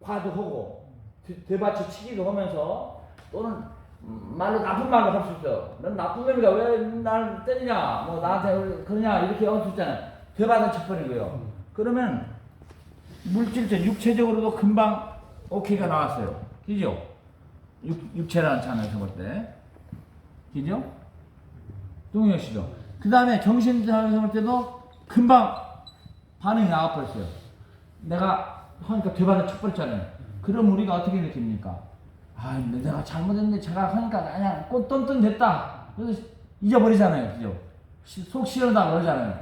화도 하고 되받쳐 치기도 하면서 또는 말로 나쁜 말로 할 수 있어. 넌 나쁜 놈이다. 왜 날 때리냐? 뭐 나한테 그러냐? 이렇게 할 수 있잖아. 되받아 쳐버린 거예요. 그러면 물질적, 육체적으로도 금방 오케이가 나왔어요. 그죠? 육체라는 차원에서 볼 때. 그죠? 동의하시죠? 그 다음에 정신차원에서 볼 때도 금방 반응이 나와버렸어요. 내가 하니까 되받아 쳐버렸잖아요. 그럼 우리가 어떻게 느낍니까? 아, 내가 잘못했는데 제가 하니까 그냥 꽃돈돈 됐다. 그래서 잊어버리잖아요. 그죠? 속 시원하다 그러잖아요.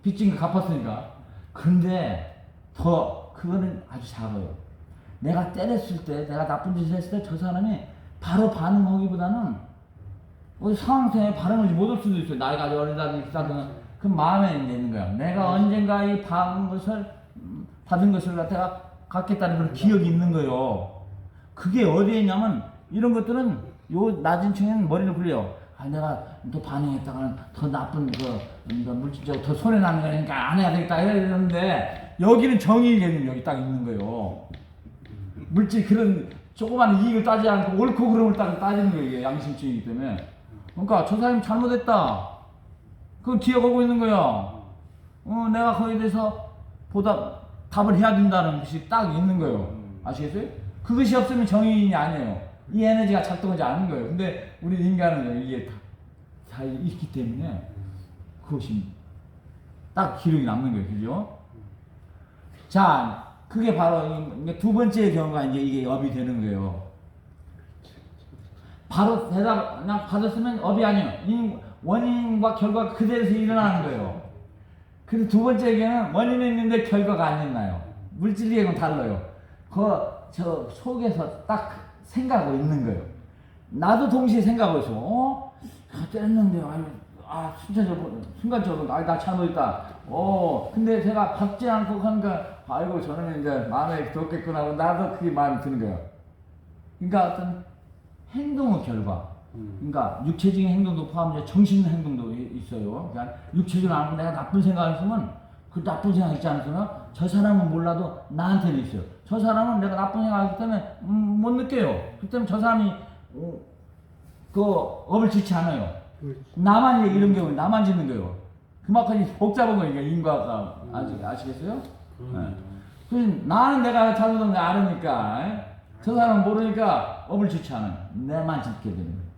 빚진 거 갚았으니까. 그런데 더 그거는 아주 작아요. 내가 때렸을 때, 내가 나쁜 짓을 했을 때 저 사람이 바로 반응하기보다는 상황 때문에 반응을 못할 수도 있어요. 나이가 아주 어리다든지 비싸든 그 마음에 있는 거야. 내가 언젠가 이 받은 것을 갖다가 갖겠다는 그런 기억이 있는 거예요. 그게 어디에 있냐면 이런 것들은 요 낮은 층에는 머리를 굴려요. 아, 내가 또 반응했다가는 더 나쁜 물질적으로 더 손해나는 거니까 안 해야 되겠다 이러는데 여기는 정의의 개념이 여기 딱 있는 거예요. 물질 그런 조그마한 이익을 따지지 않고 옳고 그름을 딱 따지는 거예요. 이게 양심층이기 때문에. 그러니까 저 사람이 잘못했다. 그걸 기억하고 있는 거야. 내가 거기에 대해서 답을 해야 된다는 것이 딱 있는 거예요. 아시겠어요? 그것이 없으면 정의인이 아니에요. 이 에너지가 작동하지 않는 거예요. 근데 우리 인간은 이게 다 있기 때문에 그것이 딱 기록이 남는 거예요. 그죠? 자, 그게 바로 두 번째 경우가 이제 이게 업이 되는 거예요. 바로 대답 그냥 받았으면 업이 아니에요. 원인과 결과가 그대로서 일어나는 거예요. 그리고 두 번째 경우는 원인은 있는데 결과가 안 일어나요. 물질계획은 달라요. 저 속에서 딱 생각하고 있는 거예요. 나도 동시에 생각하고 있어. 때렸는데, 순간적으로, 나 잘못했다. 근데 제가 받지 않고 하니까, 아이고, 저는 이제 마음에 뒀겠구나 하고, 나도 그게 마음에 드는 거예요. 그러니까 어떤 행동의 결과. 그러니까 육체적인 행동도 포함되어 정신 행동도 있어요. 그러니까 육체적으로 안 하고 내가 나쁜 생각을 했으면, 그 나쁜 생각 있지 않습니까? 저 사람은 몰라도 나한테는 있어요. 저 사람은 내가 나쁜 생각을 하기 때문에 못 느껴요. 그렇기 때문에 저 사람이 그 업을 짓지 않아요. 나만 이런 경우는 나만 짓는 거예요. 그만큼 복잡한 거니까 인과가 아시겠어요? 네. 그래서 나는 내가 잘못한 거 알으니까 저 사람은 모르니까 업을 짓지 않아요. 내만 짓게 되는 거예요.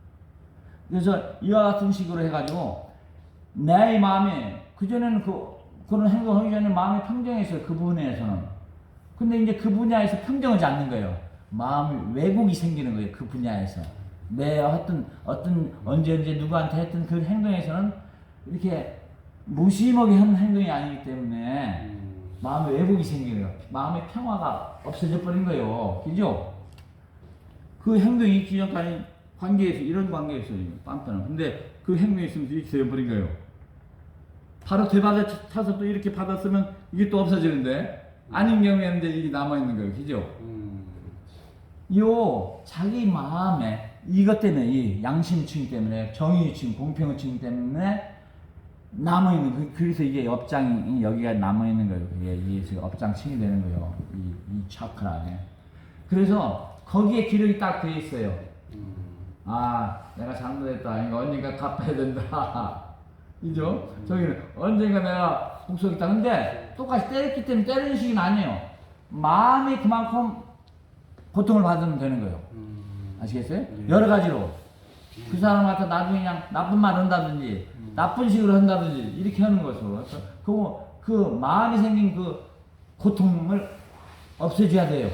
그래서 이와 같은 식으로 해가지고 내 마음에 그전에는 그런 행동하기 전에 마음이 평정했어요. 그 분야에서는. 근데 이제 그 분야에서 평정하지 않는 거예요. 마음이 왜곡이 생기는 거예요. 그 분야에서. 내 언제 누구한테 했던 그 행동에서는 이렇게 무심하게 하는 행동이 아니기 때문에 마음에 왜곡이 생기는 거예요. 마음의 평화가 없어져 버린 거예요. 그죠? 그 행동이 있기 전까지 관계에서, 이런 관계에서 빰빠는. 근데 그 행동이 있으면 이렇게 되어버린 거예요. 바로 되받아 차서 또 이렇게 받았으면 이게 또 없어지는데 아닌 경우에는 이제 이게 남아있는 거예요. 그죠? 요 자기 마음에 이것 때문에, 이 양심층 때문에, 정의층, 공평층 때문에 남아있는, 그래서 이게 업장이 여기가 남아있는 거예요. 이게 업장층이 되는 거예요. 이 차크라에. 그래서 거기에 기록이 딱 돼 있어요. 내가 잘못했다. 이거 언젠가 갚아야 된다. 그죠? 저기는 언젠가 내가 복수하겠다. 근데 똑같이 때렸기 때문에 때리는 식은 아니에요. 마음이 그만큼 고통을 받으면 되는 거예요. 아시겠어요? 여러 가지로. 그 사람한테 나중에 그냥 나쁜 말 한다든지, 나쁜 식으로 한다든지, 이렇게 하는 것으로. 그 마음이 생긴 그 고통을 없애줘야 돼요.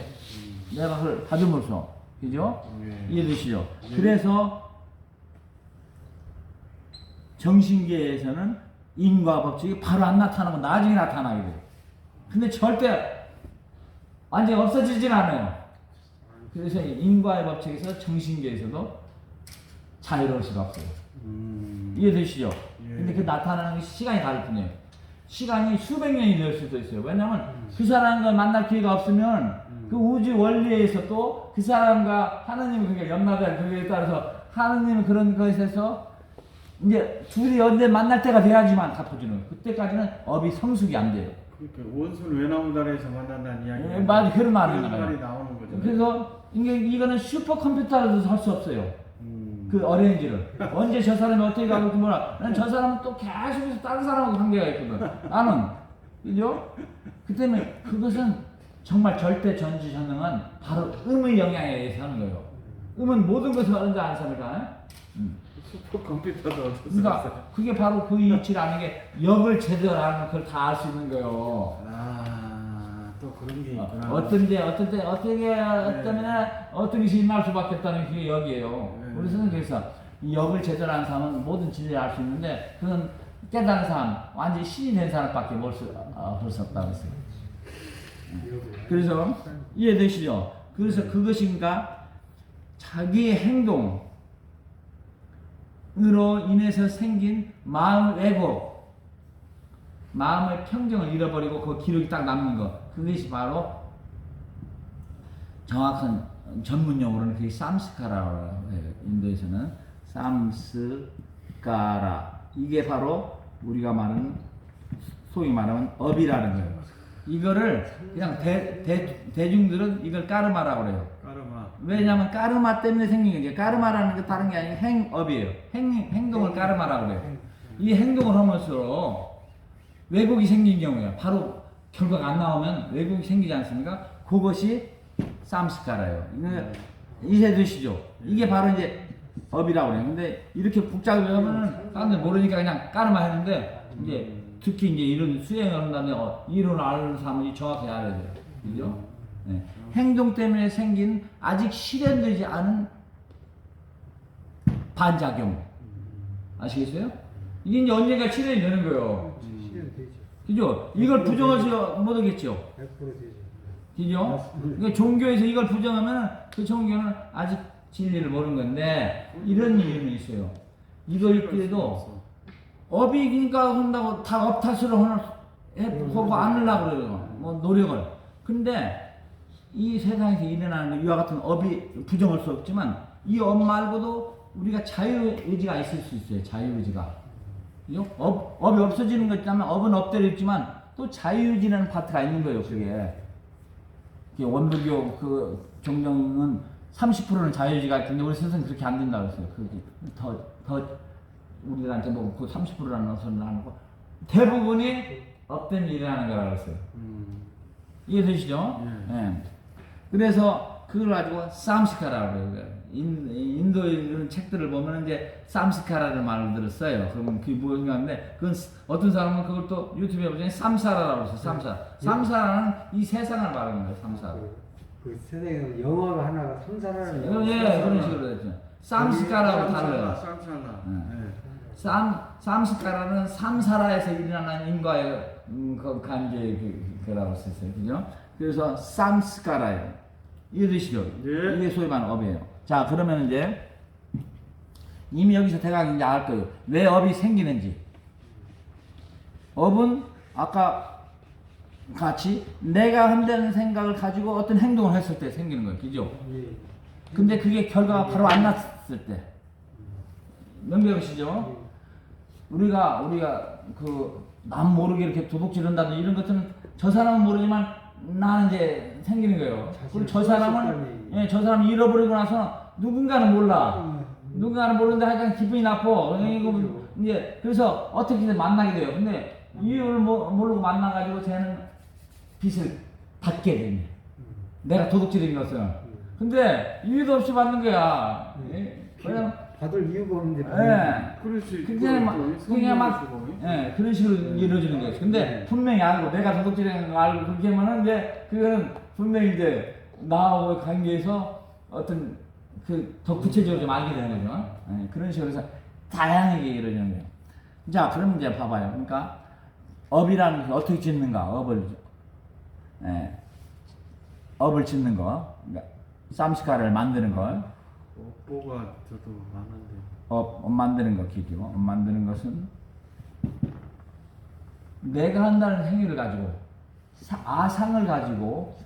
내가 그걸 받음으로써. 그죠? 이해되시죠? 그래서 정신계에서는 인과 법칙이 바로 안 나타나고 나중에 나타나게 돼요. 근데 절대 완전히 없어지진 않아요. 그래서 인과의 법칙에서 정신계에서도 자유로울 수가 없어요. 이해되시죠? 근데 그 나타나는 게 시간이 다를 뿐이에요. 시간이 수백 년이 될 수도 있어요. 왜냐면 그 사람과 만날 기회가 없으면 그 우주 원리에서 또 그 사람과 하느님을 그러니까 연마된 그에 따라서 하느님은 그런 것에서 이제 둘이 언제 만날 때가 돼야지만 갚아주는 거예요. 그때까지는 업이 성숙이 안 돼요. 그러니까 원수는 외나무다리에서 만난다는 이야기. 맞아, 그런 말이 그런 나와요. 말이 나오는 거죠. 그래서 이거는 슈퍼컴퓨터로도 할 수 없어요. 그 어레인지를 언제 저 사람이 어떻게 가고 뭐라. 난 저 사람은 또 계속해서 다른 사람하고 관계가 있거든. 나는 그죠? 그 때문에 그것은 정말 절대 전지전능은 바로 음의 영향에 의해서 하는 거예요. 음은 모든 것을 얻는지 않습니까? 슈퍼컴퓨터도 어쩔 수 그러니까 없어요. 그게 바로 그 이치라는 게 역을 제대로 하는 그걸 다 알 수 있는 거예요. 또 그런 게 있구나. 어떤 때문에 어떤 것이 일어날 수밖에 없다는 게 역이에요. 우리 선생님께서 이 역을 제대로 하는 사람은 모든 진리를 알 수 있는데 그건 깨달은 사람, 완전히 신이 된 사람밖에 볼 수 없다고 했어요. 그래서 이해되시죠? 그래서 그것인가 자기의 행동으로 인해서 생긴 마음 왜곡, 마음의 평정을 잃어버리고 그 기록이 딱 남는 것, 그것이 바로 정확한 전문 용어로는 그게 삼스카라라고 해요. 인도에서는 삼스카라, 이게 바로 우리가 말하는 소위 말하면 업이라는 거예요. 이거를 그냥 대중들은 이걸 까르마라고 그래요. 까르마. 왜냐하면 까르마 때문에 생긴 게 까르마라는 게 다른 게 아니고 행업이에요. 행동을 까르마라고 그래요. 이 행동을 하면서 왜곡이 생긴 경우에 바로 결과가 안 나오면 왜곡이 생기지 않습니까? 그것이 삼스카라예요. 이해되시죠? 이게 바로 이제 업이라고 그래요. 근데 이렇게 복잡하게 하면은 사람들 모르니까 그냥 까르마 했는데 이제 특히 이제 이런 수행을 한다면 이론을 아는 사람이 정확히 알아야 돼요. 그죠? 네. 행동 때문에 생긴 아직 실현되지 않은 반작용. 아시겠어요? 이게 이제 언젠가 실현이 되는 거예요. 실현되죠. 그죠? 이걸 부정하지 못하겠죠? 100% 되죠. 그죠? 그러니까 종교에서 이걸 부정하면 그 종교는 아직 진리를 모르는 건데 이런 이유는 있어요. 이걸 때도 업이니까 한다고 다 업 탓으로 하고 않으려고 그래요. 뭐 노력을. 근데 이 세상에서 일어나는 이와 같은 업이 부정할 수 없지만 이 업 말고도 우리가 자유의지가 있을 수 있어요. 자유의지가. 그죠? 업이 없어지는 것 있다면 업은 업대로 있지만 또 자유의지라는 파트가 있는 거예요. 그게. 원불교 그 종정은 30%는 자유의지가 있는데 우리 선생님 그렇게 안 된다고 했어요. 그게 더 우리한테 뭐 그 30%라는 소리를 하고 대부분이 업되면 일어나는 거라고 했어요. 이해되시죠? 예. 그래서 그걸 가지고 삼스카라고 그래요. 인도의 이런 책들을 보면 이제 삼스카라는 말을 들었어요. 그러면 그게 뭐냐는데 그건 어떤 사람은 그걸 또 유튜브에 보면 삼사라라고 했어요. 삼사. 삼사라는 이 세상을 말하는 거예요. 삼사. 그 세상에 영어로 하나가 삼사라는 예, 그런 식으로 됐죠. 삼스카라고 달라요. 쌈살라. 삼스카라는 삼사라에서 일어나는 인과의 그 관계의 그라고 썼어요. 그죠? 그래서 삼스카라예요. 이해되시죠? 네. 이게 소위 말하는 업이에요. 자, 그러면 이제 이미 여기서 대강 이제 알 거예요. 왜 업이 생기는지. 업은 아까 같이 내가 한다는 생각을 가지고 어떤 행동을 했을 때 생기는 거예요. 그죠? 예. 근데 그게 결과가 바로 안 났을 때. 명백하시죠? 우리가 남 모르게 이렇게 도둑질한다든지 이런 것들은 저 사람은 모르지만 나는 이제 생기는 거예요. 그리고 저 사람은 저 사람이 잃어버리고 나서 누군가는 몰라. 누군가는 모르는데 하여간 기분이 나빠. 이제 그래서 어떻게든 만나게 돼요. 근데 이유를 모르고 만나가지고 쟤는 빚을 받게 되네. 내가 도둑질인 것은. 근데 이유도 없이 받는 거야. 그냥 받을 이유가 없는데. 그럴 수 있고. 그냥 그런 식으로 이루어지는 거예요. 근데 분명히 알고 내가 도둑질한 거 알고 그렇게 하면은 이제 그거는 분명히 이제 나하고 관계에서 어떤 그 더 구체적으로 좀 알게 되는 거죠. 그런 식으로 해서 다양하게 이루어지는 거예요. 자, 그럼 이제 봐봐요. 그러니까 업이라는 게 어떻게 짓는가? 업을 짓는 거. 그러니까 쌈시카를 만드는 거. 업보가 저도 많은데. 업 만드는 거 기죠. 업 만드는 것은 내가 한다는 행위를 가지고 아상을 가지고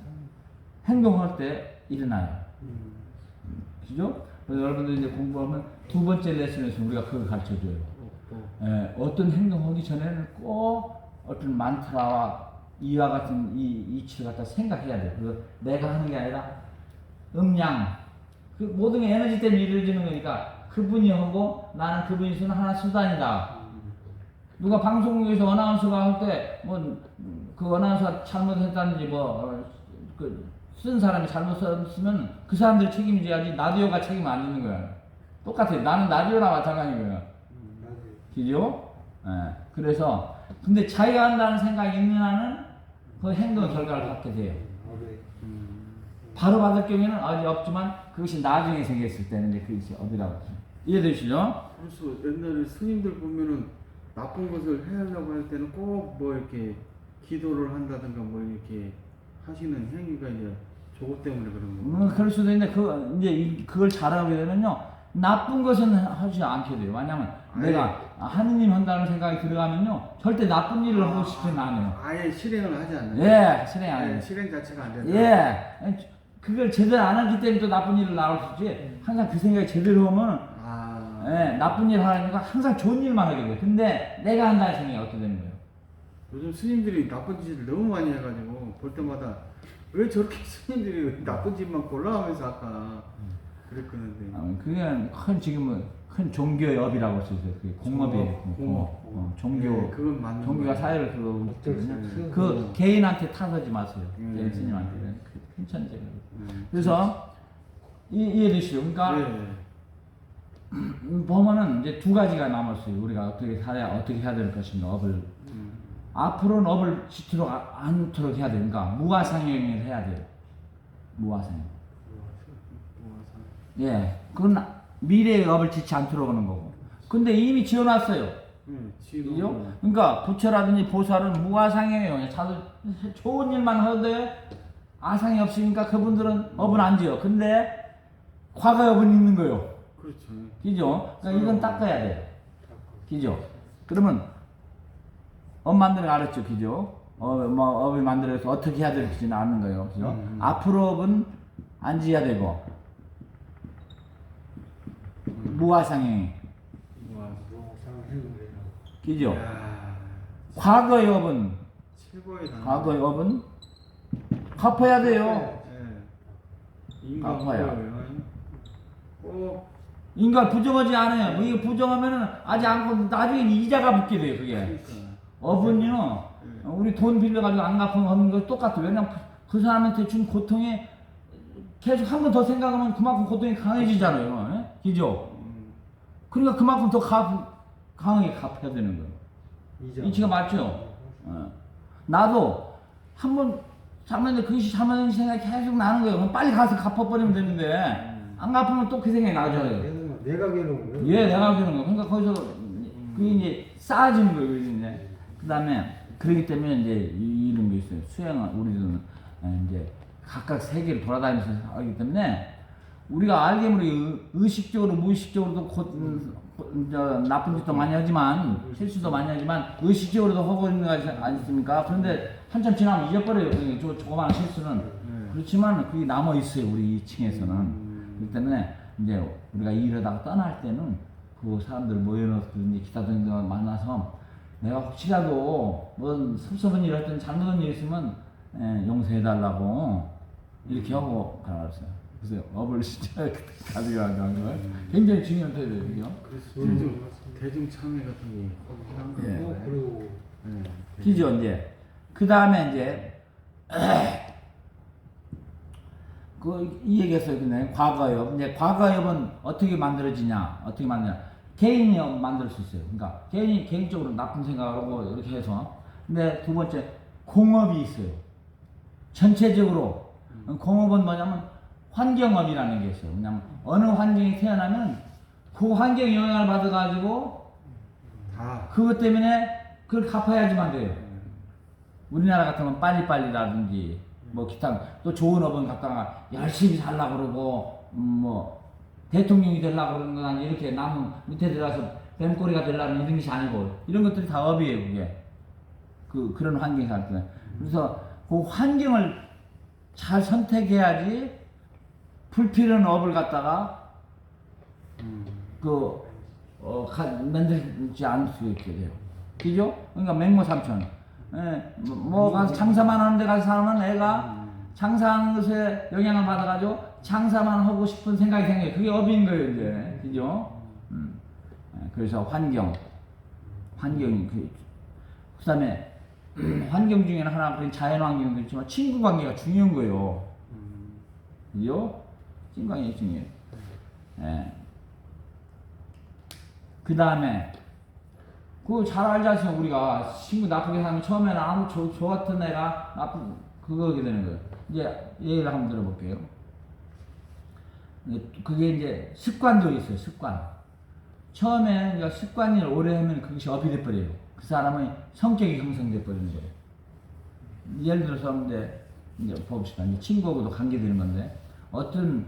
행동할 때 일어나요. 그죠? 그래서 여러분들 이제 공부하면 두 번째 레슨에서 우리가 그걸 가르쳐줘요. 어떤 행동하기 전에는 꼭 어떤 만트라와 이와 같은 이 이치를 갖다 생각해야 돼. 그거 내가 하는 게 아니라 음양 그 모든 게 에너지 때문에 이루어지는 거니까 그분이 하고 나는 그분이 쓰는 하나 수단이다. 누가 방송국에서 어나운서가 할 때 뭐 그 어나운서가 잘못했다든지 쓴 사람이 잘못 썼으면 그 사람들이 책임져야지 라디오가 책임 안 지는 거야. 똑같아요. 나는 라디오나 마찬가지인 거야. 맞아요. 그죠? 예. 그래서 근데 자기가 한다는 생각이 있는 한은 그 행동 결과를 갖게 돼요. 업에 바로 받을 경우에는 어디 없지만 그것이 나중에 생겼을 때는 이제 그것이 어디라고 하죠. 이해되시죠? 그래서 옛날에 스님들 보면은 나쁜 것을 해하려고 할 때는 꼭 뭐 이렇게 기도를 한다든가 뭐 이렇게 하시는 행위가 이제 저것 때문에 그런 거. 그럴 수도 있는데 그걸 잘하게 되면요 나쁜 것은 하지 않게 돼요. 왜냐하면 내가 하느님 한다는 생각이 들어가면요 절대 나쁜 일을 하고 싶지는 않아요. 아예 실행을 하지 않는. 예, 실행 안 해요. 실행 자체가 안 된다. 예, 그걸 제대로 안 하기 때문에 또 나쁜 일을 나올 수 있지. 항상 그 생각이 제대로 하면 예, 나쁜 일 하니까 항상 좋은 일만 하게 돼요. 근데 내가 한다는 생각이 어떻게 되는 거예요? 요즘 스님들이 나쁜 짓을 너무 많이 해가지고 볼 때마다 왜 저렇게 스님들이 나쁜 짓만 골라하면서 아까 그랬거든요. 그게 지금은 큰 종교의 업이라고 쓰죠. 그게 공업이에요. 공업. 종교. 네, 그건 맞는 종교가 거예요. 사회를 그러고 어쩔 수 있거든요. 없어요. 그 개인한테 타서지 마세요. 개인 스님한테는 괜찮죠. 그래서 이해되시죠? 그러니까 보면은 이제 두 가지가 남았어요. 우리가 어떻게 해야 될 것인가 업을 앞으로는 업을 지키러 않도록 해야 돼요. 그러니까 무아상행을 해야 돼요. 무아상행. 예, 그건 미래의 업을 지치 않도록 하는 거고. 근데 이미 지어놨어요. 그죠? 그러니까 부처라든지 보살은 무아상행이에요. 자들 좋은 일만 하는데 아상이 없으니까 그분들은 업은 안 지어. 근데 과거 업은 있는 거예요. 그렇죠. 그죠? 그러니까 이건 닦아야 돼. 그죠? 그러면 업 만드는 거 알았죠? 그죠? 업을 만들어서 어떻게 해야 될지는 아는 거예요. 그죠? 앞으로 업은 안 지어야 되고 무아상행. 그죠? 과거의 업은 과거의 업은 갚아야 돼요. 갚아야. 인간 부정하지 않아요. 뭐 이게 부정하면은 아직 않고 나중에 이자가 붙게 돼요. 그게 업은요. 우리 돈 빌려가지고 안 갚으면 하는 거 똑같아. 왜냐면 그 사람한테 준 고통에 계속 한 번 더 생각하면 그만큼 고통이 강해지잖아요. 예? 그죠? 그러니까 그만큼 더 강하게 갚아야 되는 거예요. 이치가 맞죠? 나도 한 번 잘못했는데 그것이 잘못된 생각이 계속 나는 거예요. 그럼 빨리 가서 갚아버리면 되는데 안 갚으면 또 그 생각이 나죠. 내가 괴로운 거예요. 예, 내가 괴로운 거. 그러니까 거기서 그게 이제 쌓아지는 거예요. 이제. 그 다음에 그렇기 때문에 이제 이런 게 있어요. 수행은 우리들은 이제 각각 세계를 돌아다니면서 하기 때문에 우리가 알게 모르게 의식적으로 무의식적으로도 나쁜 짓도 많이 하지만 실수도 많이 하지만 의식적으로도 하고 있는 거 아니십니까? 그런데 한참 지나면 잊어버려요. 저 조그마한 실수는. 그렇지만 그게 남아 있어요. 우리 이 층에서는. 그렇기 때문에 이제 우리가 이러다가 떠날 때는 그 사람들 모여놓고 기타등등 만나서 내가 혹시라도 뭐 섭섭한 일 할 때는 잘못한 일 있으면 용서해달라고 이렇게 하고 가라앉았어요. 그래서 업을 진짜 가져가는 거 굉장히 중요한 태도예요. 그죠? 대중참회 같은 거 필요한 거예요. 그리고 그죠? 이제 그 다음에 이제 이 얘기했어요. 근데 과거업. 이제 과거업은 어떻게 만들어지냐? 어떻게 만드냐? 개인이 만들 수 있어요. 그러니까 개인적으로 나쁜 생각을 하고 이렇게 해서. 근데 두 번째 공업이 있어요. 전체적으로 공업은 뭐냐면 환경업이라는 게 있어요. 왜냐면 어느 환경에 태어나면 그 환경 영향을 받아가지고 그것 때문에 그걸 갚아야지만 돼요. 우리나라 같으면 빨리빨리라든지 뭐 기타 또 좋은 업은 갖다가 열심히 살라고 그러고 뭐 대통령이 되려고 그러는 건 아니 이렇게 나무 밑에 들어가서 뱀꼬리가 되려는 이런 것이 아니고 이런 것들이 다 업이에요. 그게 그런 환경에 살 때. 그래서 그 환경을 잘 선택해야지 불필요한 업을 갖다가 만들지 않을 수 있게 돼요. 그죠? 그러니까 맹모삼천. 예, 뭐 가서 장사만 하는 데 가서 사는 애가 장사하는 것에 영향을 받아가지고 장사만 하고 싶은 생각이 생겨요. 그게 업인 거예요, 이제. 그죠? 그래서 환경이 그 다음에 환경 중에는 하나, 그 자연 환경도 있지만 친구 관계가 중요한 거예요. 그죠? 친구 관계가 중요해요. 예. 그 다음에 그거 잘 알지 않습니까? 우리가 친구 나쁘게 사면 처음에는 아무 좋았던 애가 나쁜 그거게 되는 거예요. 이제 얘기를 한번 들어볼게요. 그게 이제 습관도 있어요. 습관. 처음에 우리가 습관을 오래 하면 그것이 업이 돼버려요. 그 사람의 성격이 형성돼 버리는 거예요. 예를 들어서 이제 봅시다. 이제 친구하고도 관계되는 건데 어떤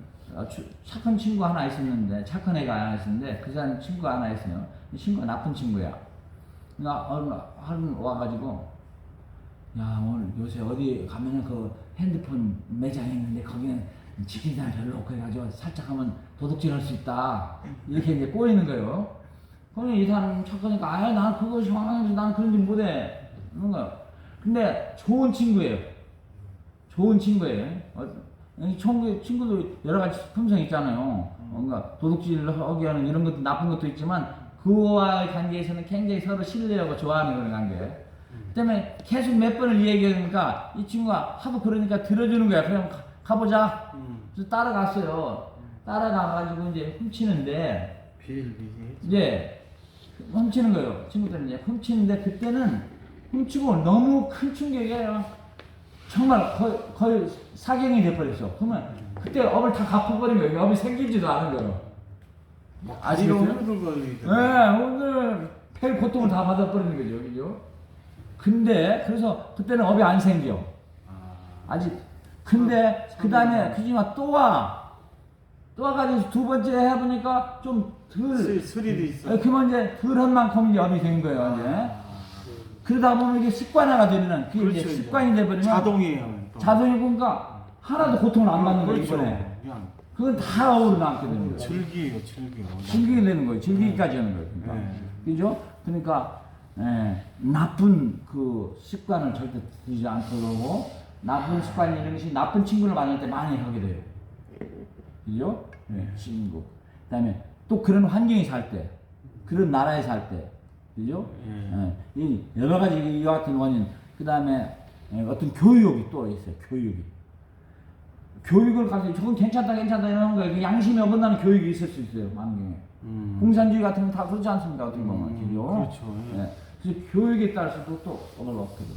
착한 친구 하나 있었는데, 착한 애가 하나 있었는데 그 사람 친구가 하나 있어요. 이 친구가 나쁜 친구야. 그러니까 하루 와가지고, 야, 오늘 요새 어디 가면은 그 핸드폰 매장이 있는데 거기는 지키는 사람 별로 없고 해가지고 살짝 하면 도둑질 할 수 있다. 이렇게 이제 꼬이는 거예요. 그러면 이 사람 착하니까, 아유, 난 그거 좋아하는데 난 그런 줄 못해. 그런 거예요. 근데 좋은 친구예요. 좋은 친구예요. 친구도 여러 가지 품성이 있잖아요. 뭔가 도둑질을 하게 하는 이런 것도 나쁜 것도 있지만 그와의 관계에서는 굉장히 서로 신뢰하고 좋아하는 그런 관계. 그다음에 계속 몇 번을 얘기하니까 이 친구가 하도 그러니까 들어주는 거야. 그냥 가보자. 그래서 따라갔어요. 따라가가지고 이제 훔치는데, 이제 훔치는 거예요. 친구들은 이제 훔치는데 그때는 훔치고 너무 큰 충격이에요. 정말 거의 사경이 돼버렸어. 그러면 그때 업을 다 갚아버린 거예요. 업이 생기지도 않은 거예요. 아시겠어요? 네, 오늘 별 고통을 다 받아버리는 거죠. 그죠? 근데, 그래서 그때는 업이 안 생겨. 아직. 근데, 그 다음에, 그지만 또 와가지고 두 번째 해보니까 좀 스릴이 있어. 그러면 이제 덜한 만큼 이제 업이 된 거예요, 이제. 그러다 보면 이게 습관화가 되면, 그게 그렇죠, 이제 습관이 돼버리면. 자동이에요. 자동이 보니까 하나도 고통을 안 받는 거예요, 그렇죠. 이번에. 그냥 그건 다 업으로 남게 되는 거예요. 즐기게 되는 거예요. 즐기기까지 하는 거예요. 그러니까. 그죠? 그러니까, 나쁜 그 습관을 절대 들이지 않도록, 나쁜 습관이 있는 것이 나쁜 친구를 만날 때 많이 하게 돼요. 그죠? 친구. 그 다음에 또 그런 환경에 살 때, 그런 나라에 살 때, 그죠? 이 여러 가지 이와 같은 원인, 그 다음에 어떤 교육이 또 있어요. 교육을 가서 저건 괜찮다 이러는 거예요. 양심이 어긋나는 교육이 있을 수 있어요. 환경에. 공산주의 같은 건 다 그렇지 않습니까? 어떻게 보면. 그죠? 그렇죠. 그래서 교육에 따라서도 또 업을 얻게 돼요.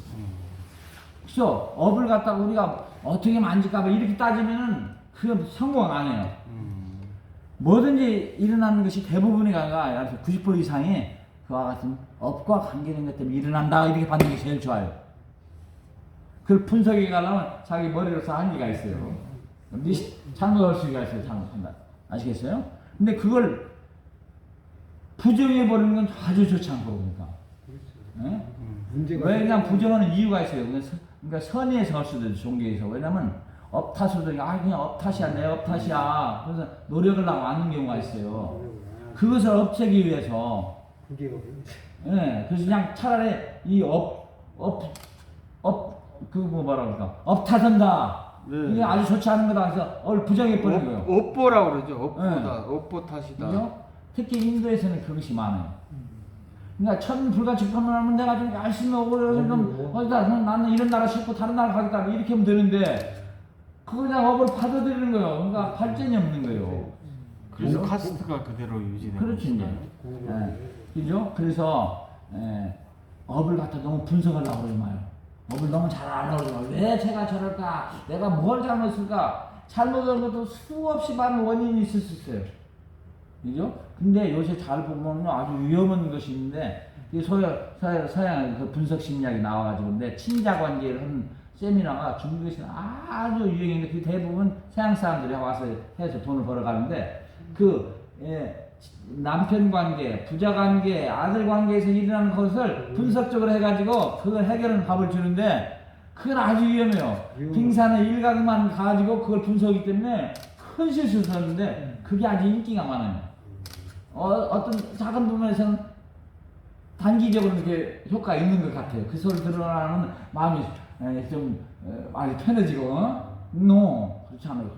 그래서 업을 갖다가 우리가 어떻게 만질까봐 이렇게 따지면은 그건 성공 안 해요. 뭐든지 일어나는 것이 대부분이 아니라 90% 이상이 그와 같은 업과 관계된 것 때문에 일어난다 이렇게 받는 게 제일 좋아요. 그걸 분석해 가려면 자기 머리로서 한계가 있어요. 잘못할 수가 있어요. 잘못한다. 아시겠어요? 근데 그걸 부정해 버리는 건 아주 좋지 않고 그러니까. 왜냐면 부정하는 이유가 있어요. 그러니까 선의에서 할 수도 있어요. 종교에서. 왜냐면 업탓으로 그냥 업탓이야, 내 업탓이야. 그래서 노력을 하고 하는 경우가 있어요. 그것을 없애기 위해서. 그래서 그냥 차라리 이 업탓한다. 이게 아주 좋지 않은 거다. 그래서 부정해 버리는 거예요. 업보라고 그러죠. 업보 탓이다. 그죠? 특히 인도에서는 그것이 많아요. 그러니까 천불같이 하면 내가 좀 열심히 오고 나는 이런 나라 싫고 다른 나라 가겠다 이렇게 하면 되는데 그거 그냥 업을 받아들이는 거예요. 그러니까 발전이 없는 거예요. 그래서 카스트가 그대로 유지되는 그렇지 이제. 그죠? 그래서 업을 갖다 너무 분석하려고 그러지 마요. 업을 너무 잘 알려고 그러지 마요. 왜 제가 저럴까? 내가 뭘 잘못했을까? 잘못한 것도 수없이 많은 원인이 있을 수 있어요. 그죠? 근데 요새 잘 보면 아주 위험한 것이 있는데, 서양 그 분석 심리학이 나와가지고, 근데 친자 관계를 하는 세미나가 중국에서는 아주 유행인데, 그 대부분 서양 사람들이 와서 해서 돈을 벌어가는데, 남편 관계, 부자 관계, 아들 관계에서 일어나는 것을 분석적으로 해가지고, 그걸 해결하는 밥을 주는데, 그건 아주 위험해요. 빙산의 일각만 가지고 그걸 분석하기 때문에 큰 실수를 했는데, 그게 아주 인기가 많아요. 어떤 작은 부분에서는 단기적으로 이렇게 효과가 있는 것 같아요. 그 소리 들어가면 마음이 좀 많이 편해지고, 그렇지 않아요.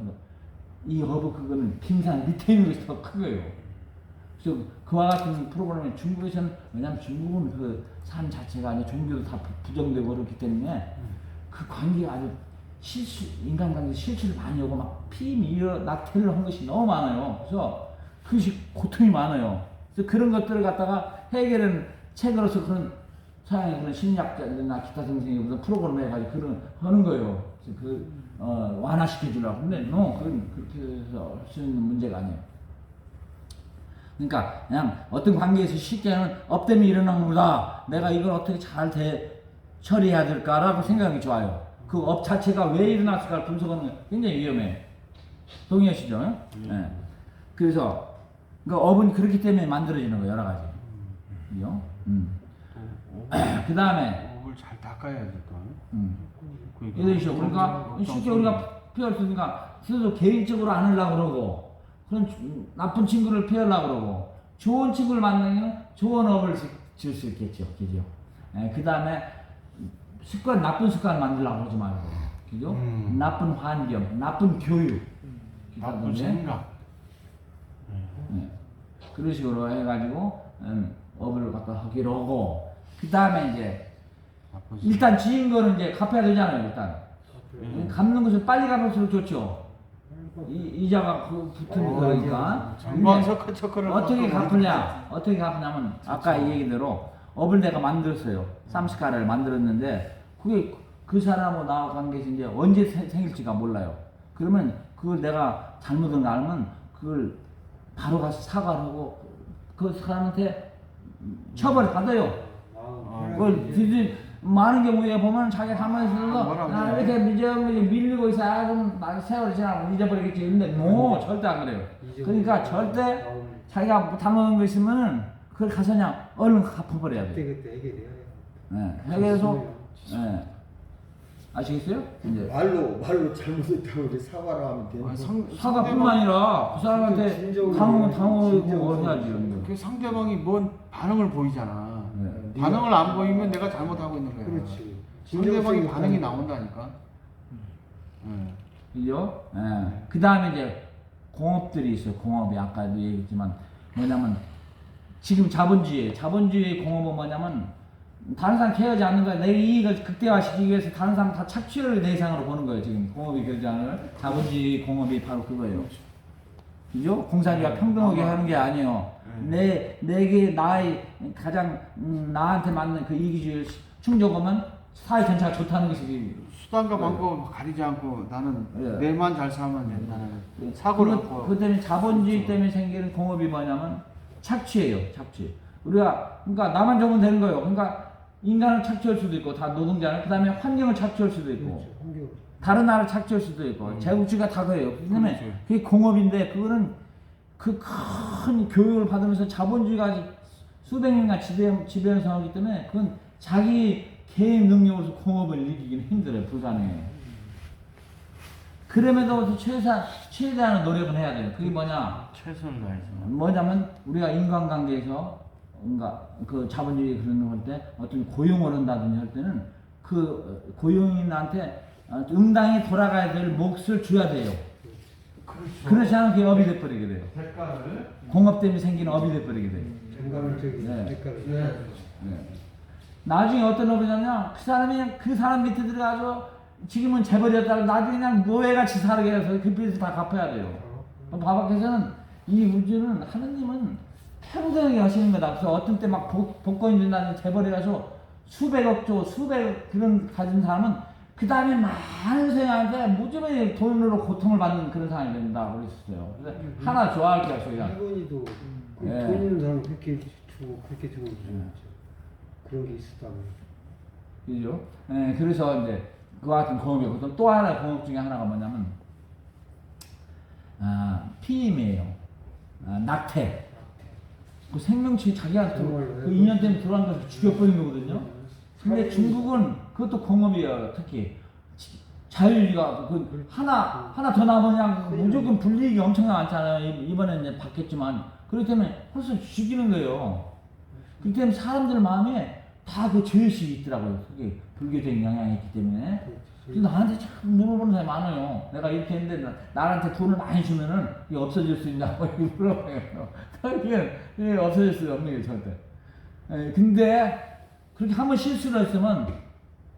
이 어부 그거는 빙산 밑에 있는 것이 더 큰 거예요. 그래서 그와 같은 프로그램에 중국에서는, 왜냐하면 중국은 그 삶 자체가 아니 종교도 다 부정되고 그렇기 때문에 그 관계가 아주 인간관계 실수를 많이 하고 막 피미어 낙태를 한 것이 너무 많아요. 그래서 그것이 고통이 많아요. 그래서 그런 것들을 갖다가 해결하는 책으로서 그런 서양의 그런 심리학자들이나 기타 등등의 무슨 프로그램을 해가지고 그런 하는 거예요. 완화시켜 주려고. 근데 그건 그렇게 해서 할 수 있는 문제가 아니에요. 그러니까 그냥 어떤 관계에서 쉽게 하면 업됨이 일어나는 거다. 내가 이걸 어떻게 잘 처리해야 될까라고 생각이 좋아요. 그 업 자체가 왜 일어났을까를 분석하는 게 굉장히 위험해. 동의하시죠? 네. 그래서 그러니까 업은 그렇기 때문에 만들어지는 거예요. 여러 가지. 그죠? 그 다음에 업을 잘 닦아야지 또. 이런 식으로 그러니까 쉽게 우리가 피할 수 있으니까 스스로 개인적으로 안 하려고 그러고 그런 나쁜 친구를 피하려고 그러고 좋은 친구를 만나면 좋은 업을 지을 수 있겠죠. 그죠? 그 다음에 나쁜 습관을 만들려고 하지 말고, 그죠? 나쁜 환경, 나쁜 교육, 나쁜 생각. 그런 식으로 해가지고 업을 갖다 하기로 하고, 그 다음에 이제 일단 지은 거는 이제 갚아야 되잖아요. 일단 갚는 것은 빨리 갚을수록 좋죠. 이자가 붙은 거니까. 어떻게 갚으냐? 어떻게 갚냐면 아까 이 얘기대로 업을 내가 만들었어요. 30가래를 만들었는데 그게 그 사람하고 나와 관계에서 이제 언제 생길지가 몰라요. 그러면 그걸 내가 잘못한 거 알면 그걸 바로 가서 사과를 하고 그 사람한테 처벌을 받아요. 그걸 많은 경우에 보면 자기가 가만히 있어서 이렇게 밀리고 있어. 좀 세월이 지나고 잊어버리겠지. 근데 절대 안 그래요. 그러니까 절대 자기가 당한 거 있으면은 그걸 가서 그냥 얼른 갚아버려야 돼요. 그때 해결해야 돼요. 네. 해결해서 아시겠어요? 이제 말로 잘못했다고 이제 사과를 하면 되는 거예요. 사과뿐만 아니라 그 사람한테 당하고 해야지. 그 상대방이 뭔 반응을 보이잖아. 네. 반응을 안 보이면 내가 잘못하고 있는 거야. 그렇지. 상대방이 반응이 나온다니까. 그죠? 그 다음에 이제 공업들이 있어요. 공업이 아까도 얘기했지만 뭐냐면 지금 자본주의의 공업은 뭐냐면 다른 사람 케어하지 않는 거야. 내 이익을 극대화시키기 위해서 다른 사람 다 착취를 대상으로 보는 거예요. 지금 공업이 결정을 자본주의 공업이 바로 그거예요. 그죠? 공산주의가 평등하게 하는 게 아니에요. 내게 가장 나한테 맞는 그 이기주의를 충족하면 사회 전체가 좋다는 것이 수단과 방법을 가리지 않고 나는 내만 잘 살면 된다는 사고를 갖고. 그 때문에 자본주의 때문에 생기는 공업이 뭐냐면 착취예요. 착취. 그러니까 나만 좋으면 되는 거예요. 그러니까 인간을 착취할 수도 있고 다 노동자는 그 다음에 환경을 착취할 수도 있고 다른 나라를 착취할 수도 있고 제국주의가 다 그래요. 그다음에 그게 공업인데 그거는 그 큰 교육을 받으면서 자본주의가 수백 년간 지배하면서 하기 때문에 그건 자기 개인 능력으로서 공업을 이기기는 힘들어요. 불가능해요. 그럼에도 최대한의 노력은 해야 돼요. 그게 뭐냐? 최선을 다해서. 뭐냐면 우리가 인간관계에서 뭔가 그 자본주의 그런 걸 때 어떤 고용을 한다든지 할 때는 그 고용인한테 응당히 돌아가야 될 몫을 줘야 돼요. 그렇죠. 그렇지 않으면 그게 업이 돼버리게 돼요. 대가를. 공업 때문에 생기는 업이 돼버리게 돼요. 정가물적인 네. 대가를. 나중에 어떤 업이냐면 그 사람이 그 사람 밑에 들어가서 지금은 재벌이었다가 나중에 그냥 노예같이 살게 해서 그 빚을 다 갚아야 돼요. 바박에서는 이 우주는 하느님은 평등하게 하시는 거다. 그래서 어떤 때 막 복권이 된다는 재벌에 가서 수백억조, 수백 그런 가진 사람은 그 다음에 많은 생활한테 무지하게 돈으로 고통을 받는 그런 상황이 된다 그랬어요. 그래서 하나 좋아할 게 없어요. 일본이도 예. 돈 있는 사람 그렇게 주고 그렇게 주고 그런 게 있었다고. 그죠? 그래서 이제 그와 같은 공업이고 또 하나 공업 중에 하나가 뭐냐면 피임이에요. 낙태. 그 생명체 자기한테 그 인연 때문에 들어간 것을 죽여버린 거거든요. 근데 중국은 그것도 공업이에요. 특히 자율주의가 그 하나 더 나오면 그냥 무조건 불이익이 엄청 많잖아요. 이번에 이제 받겠지만 그렇기 때문에 벌써 죽이는 거예요. 그렇기 때문에 사람들 마음에 다 그 죄의식이 있더라고요. 그게 불교적인 영향이 있기 때문에. 그래서 나한테 참 물어보는 사람이 많아요. 내가 이렇게 했는데 나한테 돈을 많이 주면은 이게 없어질 수 있냐고 물어봐요. 이게 없어질 수 없는 게 저한테. 근데 그렇게 한번 실수를 했으면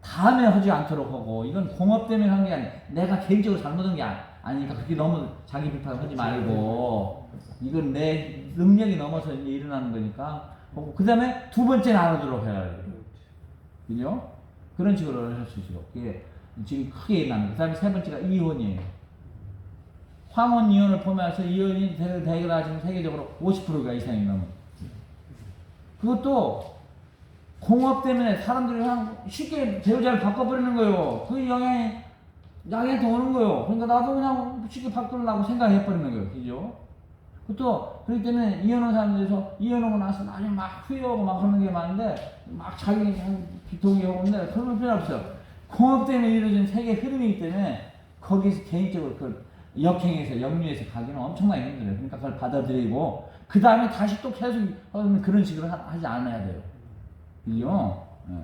다음에 하지 않도록 하고, 이건 공업 때문에 한 게 아니라 내가 개인적으로 잘못한 게 아니니까 그렇게 너무 자기 비판하지 말고, 이건 내 능력이 넘어서 이제 일어나는 거니까. 그 다음에 두 번째는 알아두도록 해야 돼요. 그죠? 그런 식으로 할 수 있어요. 이게 지금 크게 일어나는. 그 다음에 세 번째가 이혼이에요. 황혼 이혼을 포함해서 이혼이 대개가 지금 세계적으로 50%가 이상이 넘어요. 그것도 공업 때문에 사람들이 그냥 쉽게 배우자를 바꿔버리는 거예요. 그 영향이 나한테 오는 거예요. 그러니까 나도 그냥 쉽게 바꾸려고 생각해버리는 거예요. 그죠? 그것도 그렇기 때문에 이혼한 사람들에서 이혼하고 나서 나중에 막 후회하고 막 하는 게 많은데, 막 자기 그냥 비통이 오는데 그런 필요 없어요. 공업 때문에 이루어진 세계 흐름이기 때문에 거기서 개인적으로 그 역행해서 역류해서 가기는 엄청나게 힘들어요. 그러니까 그걸 받아들이고 그 다음에 다시 또 계속 그런 식으로 하지 않아야 돼요. 그죠? 예.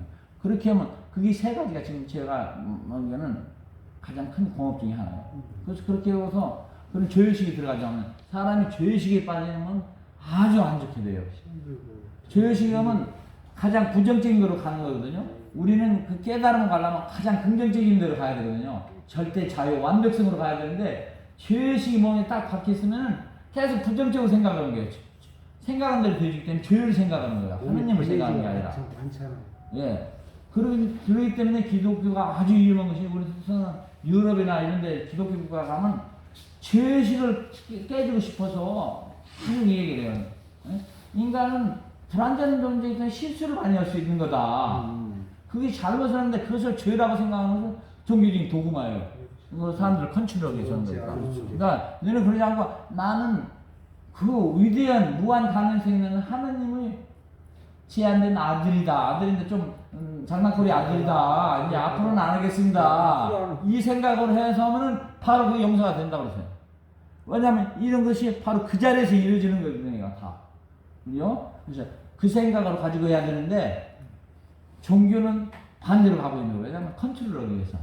그렇게 하면 그게 세 가지가 지금 제가 보기에는 가장 큰 공업 중에 하나예요. 그래서 그렇게 해서 그런 죄의식이 들어가지 않으면 사람이 죄의식에 빠지면 아주 안 좋게 돼요. 죄의식이 하면 가장 부정적인 거로 가는 거거든요. 우리는 그 깨달음을 가려면 가장 긍정적인 데로 가야 되거든요. 절대 자유, 완벽성으로 가야 되는데 죄의식이 몸에 딱 박혀있으면 계속 부정적으로 생각하는 거예요. 생각하는 대로 되기 때문에 죄를 생각하는 거예요. 하느님을 생각하는 게 아니라. 예. 그러기 때문에 기독교가 아주 위험한 것이, 우리는 유럽이나 이런 데 기독교 국가 가면 죄의식을 깨주고 싶어서 하는 얘기를 해요. 예? 인간은 불완전한 존재이기 때문에 실수를 많이 할 수 있는 거다. 그게 잘못을 하는데 그것을 죄라고 생각하는 것은 종교적인 도구마예요. 그 사람들을 컨트롤하기 위해서 하는 거니까. 그러니까 너는 그러지 않고 나는 그 위대한 무한 가능성이 있는 하느님의 제한된 아들이다. 아들인데 좀 장난꾸리 아들이다. 이제 앞으로는 안 하겠습니다. 이 생각을 해서 하면은 바로 그 용서가 된다고 그랬어요. 왜냐하면 이런 것이 바로 그 자리에서 이루어지는 거거든요. 다. 그죠? 그래서 그 생각을 가지고 해야 되는데 종교는 반대로 가고 있는 거예요. 왜냐하면 컨트롤하기 위해서.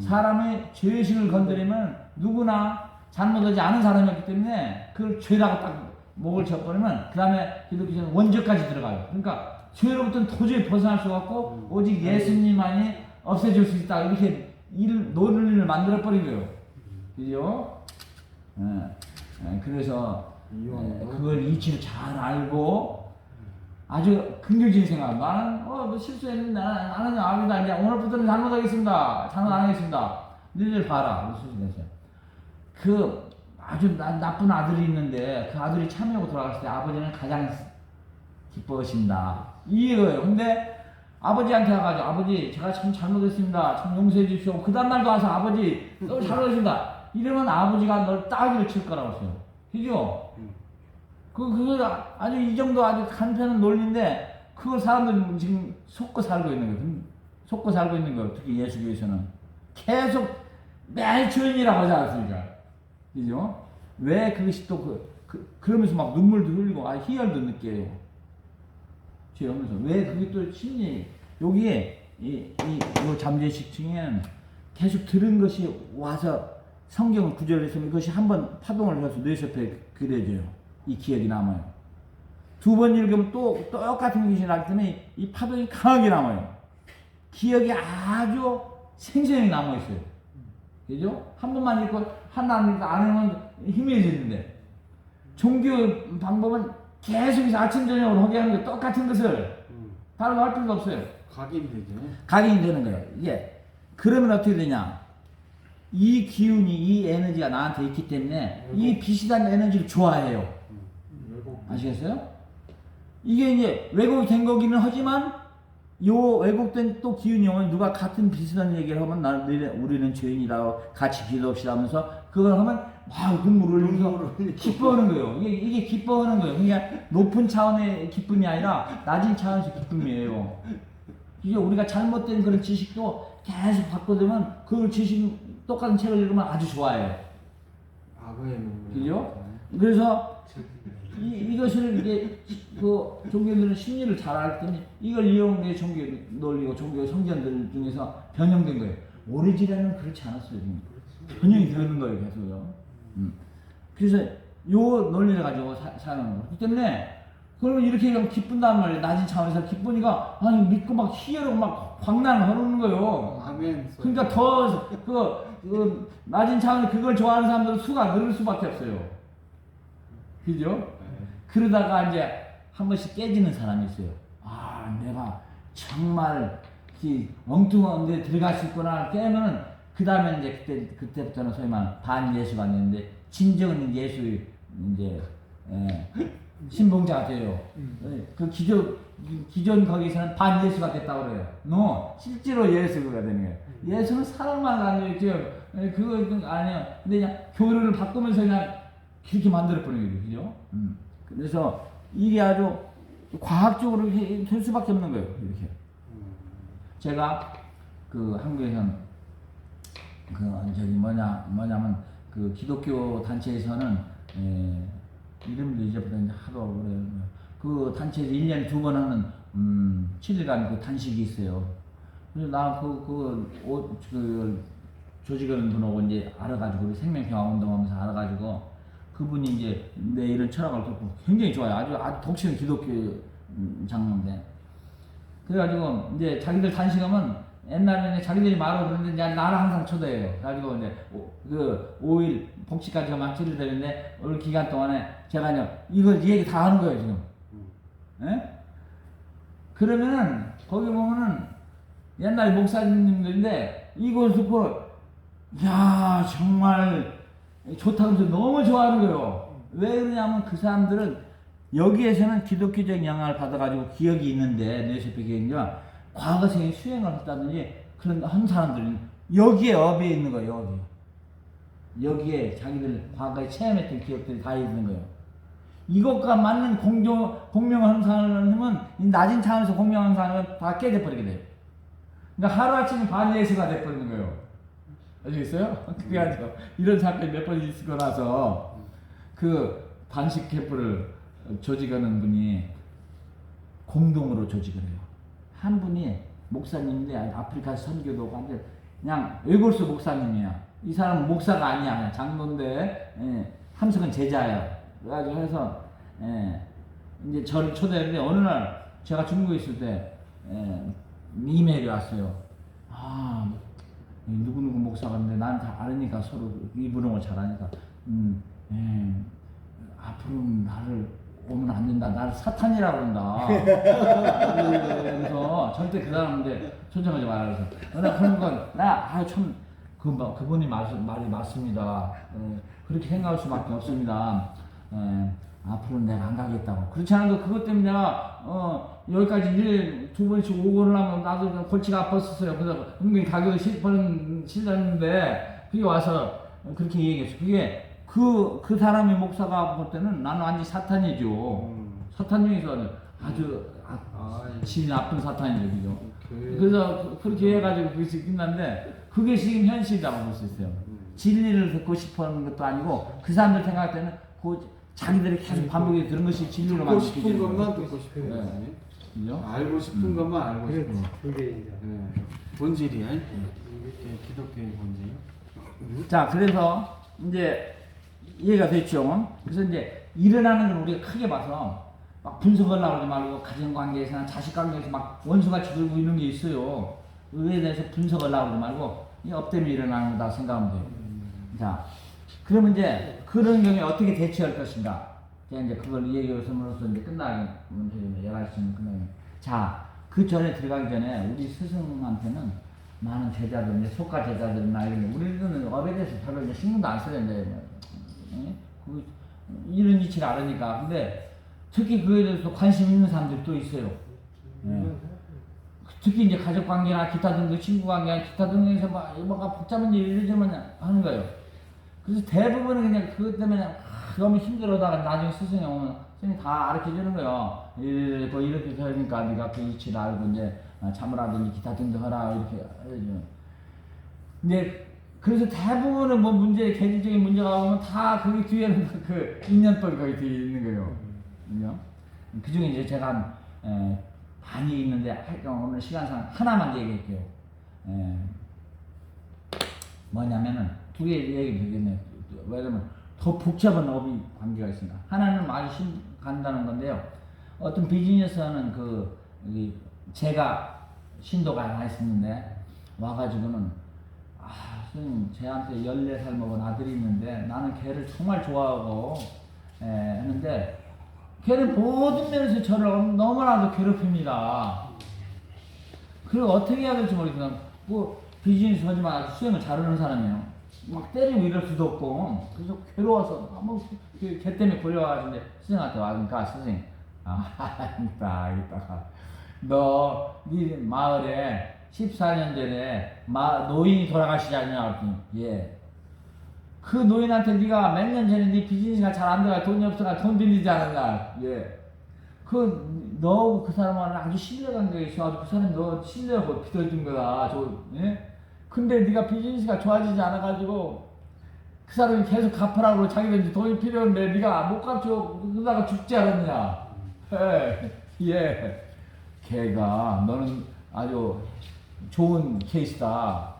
사람의 죄의식을 건드리면 누구나 잘못하지 않은 사람이었기 때문에 그걸 죄라고 딱 목을 쳐버리면 그 다음에 기독교는 원죄까지 들어가요. 그러니까 죄로부터는 도저히 벗어날 수가 없고 오직 예수님만이 없애줄 수 있다. 이렇게 논리를 만들어버린 거예요. 그죠? 그래서 그걸 이치를 잘 알고 아주 긍정적인 생각. 나는 뭐 실수했는데 나는 아니다. 이제 오늘부터는 잘못하겠습니다. 잘못 안 하겠습니다. 너희들 봐라. 그 아주 나쁜 아들이 있는데 그 아들이 참여하고 돌아갔을 때 아버지는 가장 기뻐하신다. 이거예요. 근데 아버지한테 와가지고 아버지 제가 참 잘못했습니다. 참 용서해 주십시오. 그 다음날도 와서 아버지 너 잘못했습니다. 이러면 아버지가 널 따귀를 칠 거라고 했어요. 그죠? 그거 아주 이 정도 아주 간편한 논리인데 그걸 사람들이 지금 속고 살고 있는 거예요. 속고 살고 있는 거예요. 특히 예수교에서는 계속 매일 죄인이라고 하지 않습니까? 그죠? 왜 그것이 또 그러면서 막 눈물도 흘리고 희열도 느껴요. 죄하면서 왜 그게 또 심리 여기에 이 잠재의식 중에는 계속 들은 것이 와서 성경을 구절해서 이것이 한번 파동을 해서 뇌세포에 그려져요. 이 기억이 남아요. 두 번 읽으면 또 똑같은 것이 나기 때문에 이 파동이 강하게 남아요. 기억이 아주 생생히 남아있어요. 그죠? 한 번만 읽고 하나 안 읽고 안 하면 희미해지는데 종교 방법은 계속해서 아침 저녁으로 하게 하는 게 똑같은 것을 다른 거 할 필요가 없어요. 각인되죠. 각인이 되는 거예요. 이게 그러면 어떻게 되냐? 이 기운이 이 에너지가 나한테 있기 때문에 이 비슷한 에너지를 좋아해요. 아시겠어요? 이게 이제 왜곡이 된 거기는 하지만 요 왜곡된 또 기운이 오면 누가 같은 비슷한 얘기를 하면 우리는 죄인이라고 같이 기도합시다 하면서 그걸 하면 막 눈물을 흘리면서 기뻐하는 거예요. 이게 기뻐하는 거예요. 그러니까 높은 차원의 기쁨이 아니라 낮은 차원에서 기쁨이에요. 이제 우리가 잘못된 그런 지식도 계속 바꿔두면 그 지식 똑같은 책을 읽으면 아주 좋아해요. 악어의 눈물. 그죠? 그래서 이것을 이제 그 종교들은 심리를 잘 알기 때문에 이걸 이용해 종교 논리고 종교 성전들 중에서 변형된 거예요. 오리지널은 그렇지 않았어요. 지금. 변형이 되는 거예요, 계속요. 그래서 요 논리를 가지고 사용하는 거예요. 그렇기 때문에 그걸 이렇게 그냥 기쁜단 말이에요. 낮은 차원에서 기쁘니까 아니 믿고 막 희열하고 막 광란을 하는 거예요. 아멘. 그러니까 더 그 낮은 차원에 그걸 좋아하는 사람들은 수가 늘을 수밖에 없어요. 그죠? 그러다가 이제 한 번씩 깨지는 사람이 있어요. 아, 내가 정말 이 엉뚱한 데 들어갈 수 있구나 깨면은 그 다음에 이제 그때부터는 소위 말하는 반예수가 되는데 진정은 예수 이제 신봉자가 돼요. 그 기존 거기서는 반예수가 됐다고 그래요. 실제로 예수가 되는 거예요. 예수는 사랑만 아니죠. 그거 아니에요. 근데 그냥 교류를 바꾸면서 그냥 그렇게 만들어버리는 거죠. 그죠? 그래서 이게 아주 과학적으로 될 수밖에 없는 거예요. 이렇게. 제가 그 한국에서는 그 저기 뭐냐면 그 기독교 단체에서는 이름도 잊어버렸는데 하도 그래요. 그 단체에서 1년에 2번 하는 7일간 그 단식이 있어요. 그래서 나 그 조직하는 분하고 이제 알아가지고 생명평화 운동하면서 알아가지고 그분이 이제 내 이런 철학을 듣고 굉장히 좋아요. 아주 독실한 기독교 장로인데 그래가지고 이제 자기들 단식하면 옛날에는 자기들이 말하고 그러는데 이제 나를 항상 초대해요. 그래가지고 이제 그 5일 복지까지 막 7일 되는데 올 기간 동안에 제가 이제 이걸 얘기 다 하는 거예요 지금. 예? 그러면은 거기 보면은 옛날 목사님들인데 이걸 듣고 야 정말 좋다면서 너무 좋아하는 거예요. 왜 그러냐면 그 사람들은 여기에서는 기독교적 영향을 받아가지고 기억이 있는데 뇌세포 기억이냐 과거생에 수행을 했다든지 그런 한 사람들은 여기에 업에 있는 거예요. 여기에 자기들 과거에 체험했던 기억들이 다 있는 거예요. 이것과 맞는 공명한 사람은 낮은 차원에서 공명한 사람은 다 깨져버리게 돼요. 그러니까 하루아침에 반예수가 돼버리는 거예요. 아시겠어요? 그게 아니죠. 이런 사건이 몇 번 있고 나서 그 단식 캠프를 조직하는 분이 공동으로 조직을 해요. 한 분이 목사님인데 아프리카 선교도 가는데 그냥 외골수 목사님이야. 이 사람은 목사가 아니야. 그냥 장로인데 함석은 제자예요. 그래가지고 해서 이제 저를 초대했는데 어느 날 제가 중국에 있을 때 이메일이 왔어요. 아 누구누구 목사가 있는데 난 다 아니까 서로 이분을 잘 아니까 앞으로는 나를 오면 안 된다. 나를 사탄이라고 그런다. 그래서 절대 그 사람한테 초청하지 말라 그래서 그런 건 참 그분이 말이 맞습니다. 그렇게 생각할 수밖에 없습니다. 앞으로는 내가 안 가겠다고. 그렇지 않아도 그것 때문에 내가 여기까지 1일 2번씩 오고 하려면 나도 골치가 아팠었어요. 그래서 은근히 가격을 실었는데 그게 와서 그렇게 얘기했어. 그게 그 사람의 목사가 볼 때는 나는 완전 사탄이죠. 사탄 중에서 아주 질이 나쁜 사탄이죠. 그죠? 그래서 그렇게 해가지고 그것이 끝났는데 그게 지금 현실이라고 볼 수 있어요. 진리를 듣고 싶어 하는 것도 아니고 그 사람들 생각할 때는 자기들이 계속 반복해서 들은 것이 진리로만 듣고 싶은 것만 듣고 싶은 거지. 그죠? 알고 싶은 것만 알고 싶은 거. 그게 이제 본질이야. 기독교의 본질. 자, 그래서 이제 이해가 됐죠. 그래서 이제 일어나는 걸 우리가 크게 봐서 막 분석하려고 하지 말고 가정관계에서나 자식관계에서 막 원수같이 들고 있는 게 있어요. 그에 대해서 분석하려고 하지 말고 이 업되면 일어나는 거다 생각하면 돼요. 자, 그러면 이제 그런 경우에 어떻게 대처할 것인가? 제가 이제 그걸 얘기해서으로써 이제 끝나면 되겠네. 11시면 끝나면. 자, 그 전에 들어가기 전에 우리 스승한테는 많은 제자들, 이제 속가 제자들이나 이런 우리는 업에 대해서 별로 이제 신경도 안 써요. 이제 이런 이치를 알으니까. 근데 특히 그에 대해서 관심 있는 사람들이 또 있어요. 특히 이제 가족 관계나 기타 등등 친구 관계나 기타 등등에서 뭐가 복잡한 일을 좀 하는 거예요. 그래서 대부분은 그냥 그것 때문에 너무 힘들어다가 나중에 스승이 오면 스승이 다 가르쳐 주는 거예요. 뭐 이렇게 하니까 네가 그 이치를 알고 이제 참으라든지 기타 등등 하라 이렇게 해야죠. 근데 그래서 대부분은 뭐 개인적인 문제가 오면 다 그 뒤에는 그 인연법이 거기 뒤에 있는 거예요. 그죠? 그 중에 이제 제가 많이 있는데 하여튼 오늘 시간상 하나만 얘기할게요. 뭐냐면은 두 개 얘기 되겠네요. 왜냐면 더 복잡한 업이 관계가 있습니다. 하나는 많이 간다는 건데요. 어떤 비즈니스는 제가 신도가 하나 있었는데 와가지고는 선생님 저한테 14살 먹은 아들이 있는데 나는 걔를 정말 좋아하고 했는데 걔는 모든 면에서 저를 너무나도 괴롭힙니다. 그리고 어떻게 해야 될지 모르겠어요. 뭐 비즈니스 하지만 수행을 잘하는 사람이에요. 막 때리고 이럴 수도 없고 그래서 괴로워서 걔 때문에 걸려가지고 이제 스승한테 와니까 스승이 이따가 네 마을에 14년 전에 노인이 돌아가시지 않냐 그랬더니 예. 그 노인한테 네가 몇 년 전에 네 비즈니스가 잘 안 돼가 돈이 없어가 돈 빌리지 않았냐 예. 너하고 그 사람은 아주 신뢰관계가 있어가지고 그 사람이 너 신뢰하고 믿어준 거다 예? 근데 네가 비즈니스가 좋아지지 않아가지고 그 사람이 계속 갚으라고 자기들 돈이 필요한데 네가 못 갚죠 그러다가 죽지 않았냐 예. 걔가 너는 아주 좋은 케이스다.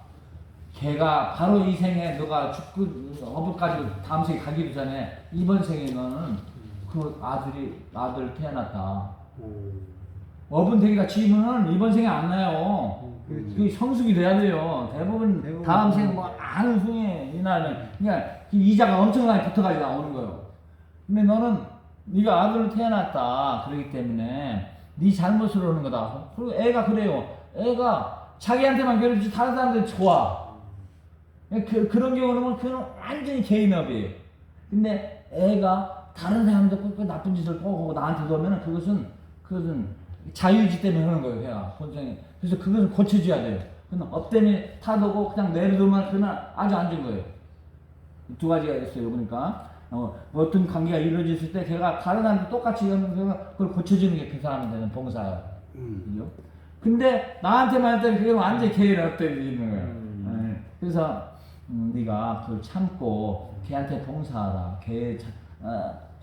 걔가 바로 이 생에 너가 죽고 업을 가지고 다음 생에 가기도 전에 이번 생에 너는 그 아들 태어났다. 업은 되기가 지금은 이번 생에 안 나요. 그 성숙이 돼야 돼요. 대부분 다음 생에 뭐 아는 후에 이날은 그러니까 그 이자가 엄청나게 붙어가지고 나오는 거예요. 근데 너는 네가 아들을 태어났다. 그렇기 때문에 네 잘못으로 오는 거다. 그리고 애가 그래요. 애가 자기한테만 괴롭지 다른 사람들 좋아. 그런 경우는 그건 완전히 개인업이에요. 근데 애가 다른 사람들 그 나쁜 짓을 꼭 나한테 넣으면 그것은 자유의지 때문에 하는 거예요. 걔가 본성이. 그래서 그것을 고쳐줘야 돼요. 그건 업 때문에 타도고 그냥 내려두면 그건 아주 안 좋은 거예요. 두 가지가 있어요. 그러니까 어떤 관계가 이루어졌을 때 걔가 다른 사람들 똑같이 하면 그걸 고쳐주는 게 그 사람한테 되는 봉사예요. 그죠? 근데 나한테만 할 때는 그게 완전히 개인 업되는 거예요. 그래서 네가 그걸 참고 걔한테 봉사하라. 걔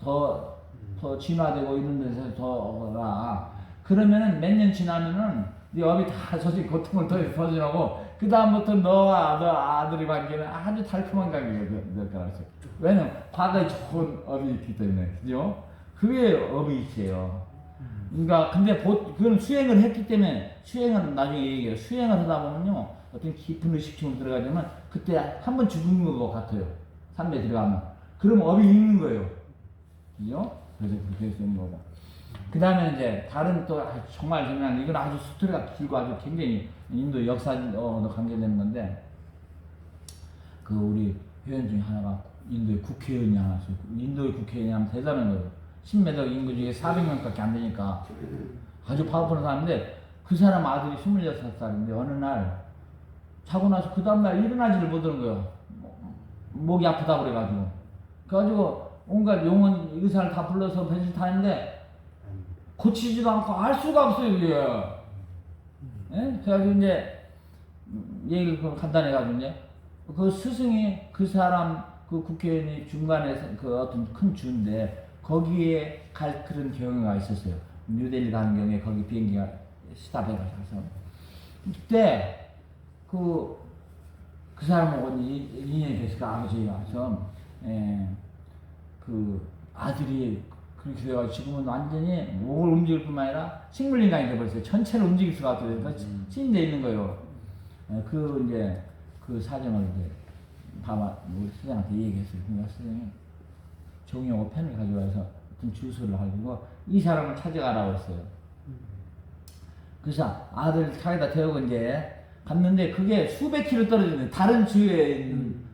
더 진화되고 이런 데서 더라. 그러면은 몇 년 지나면은 네 업이 다 고통을 더 지나고 그 다음부터 너와 너 아들의 관계는 아주 달콤한 관계가 될 거라고 했어요. 왜냐면 과거에 좋은 업이 있기 때문에, 그죠? 그게 업이 있어요. 그러니까 근데 그건 수행을 했기 때문에 수행은 나중에 얘기해요. 수행을 하다 보면요 어떤 깊은 의식층으로 들어가려면 그때 한 번 죽은 것 같아요. 산에 들어가면 그럼 업이 있는 거예요. 그죠? 그래서 그렇게 쓰는 거고. 그 다음에 이제 다른 또 정말 재미난 이건 아주 스토리가 길고 아주 굉장히 인도 역사도 관계되는 건데 그 우리 회원 중에 하나가 인도의 국회의원이 하나 있어요. 인도의 국회의원이 하면 대단한 거예요. 10m 인구 중에 400명밖에 안 되니까 아주 파워풀한 사람인데 그 사람 아들이 26살인데 어느 날 자고 나서 그 다음날 일어나지를 못하는 거예요. 목이 아프다고 그래가지고 그래가지고 온갖 용원 의사를 다 불러서 배실 타는데 고치지도 않고 알 수가 없어요 이게. 예? 그래가지고 이제 얘기를 간단해가지고 이제 그 스승이 그 사람 그 국회의원이 중간에 그 어떤 큰 주인데 거기에 갈 그런 경우가 있었어요. 뉴델리 가는 경우에 거기 비행기가 스탑해가서 그때 그 사람하고 인연이 됐을까 아버지가 와서 그 아들이 그렇게 돼가지고 지금은 완전히 목을 움직일 뿐만 아니라 식물인간이 돼버렸어요. 전체를 움직일 수가 없어요. 찐돼 있는 거예요. 이제 그 사정을 이제 봐봐 우리 수장한테 얘기했어요. 그러니까 수장이 종이하고 펜을 가져와서 어떤 주소를 가지고 이 사람을 찾아가라고 했어요. 그래서 아들 차에다 태우고 이제 갔는데 그게 수백 킬로 떨어지는 다른 주에 있는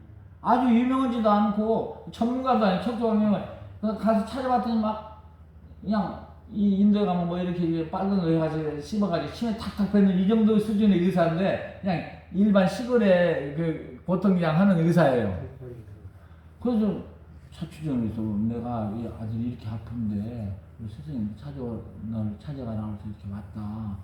아주 유명하지도 않고 전문가도 아니고 척조강명을 가서 찾아봤더니 막 그냥 이 인도에 가면 뭐 이렇게 빨간 거 해가지고 씹어가지고 침에 탁탁 뱉는 이 정도 수준의 의사인데 그냥 일반 시골에 그 보통 그냥 하는 의사예요. 그래서 차추정에서 내가 이 아들이 이렇게 아픈데 선생님 널 찾아가라고 해서 이렇게 왔다.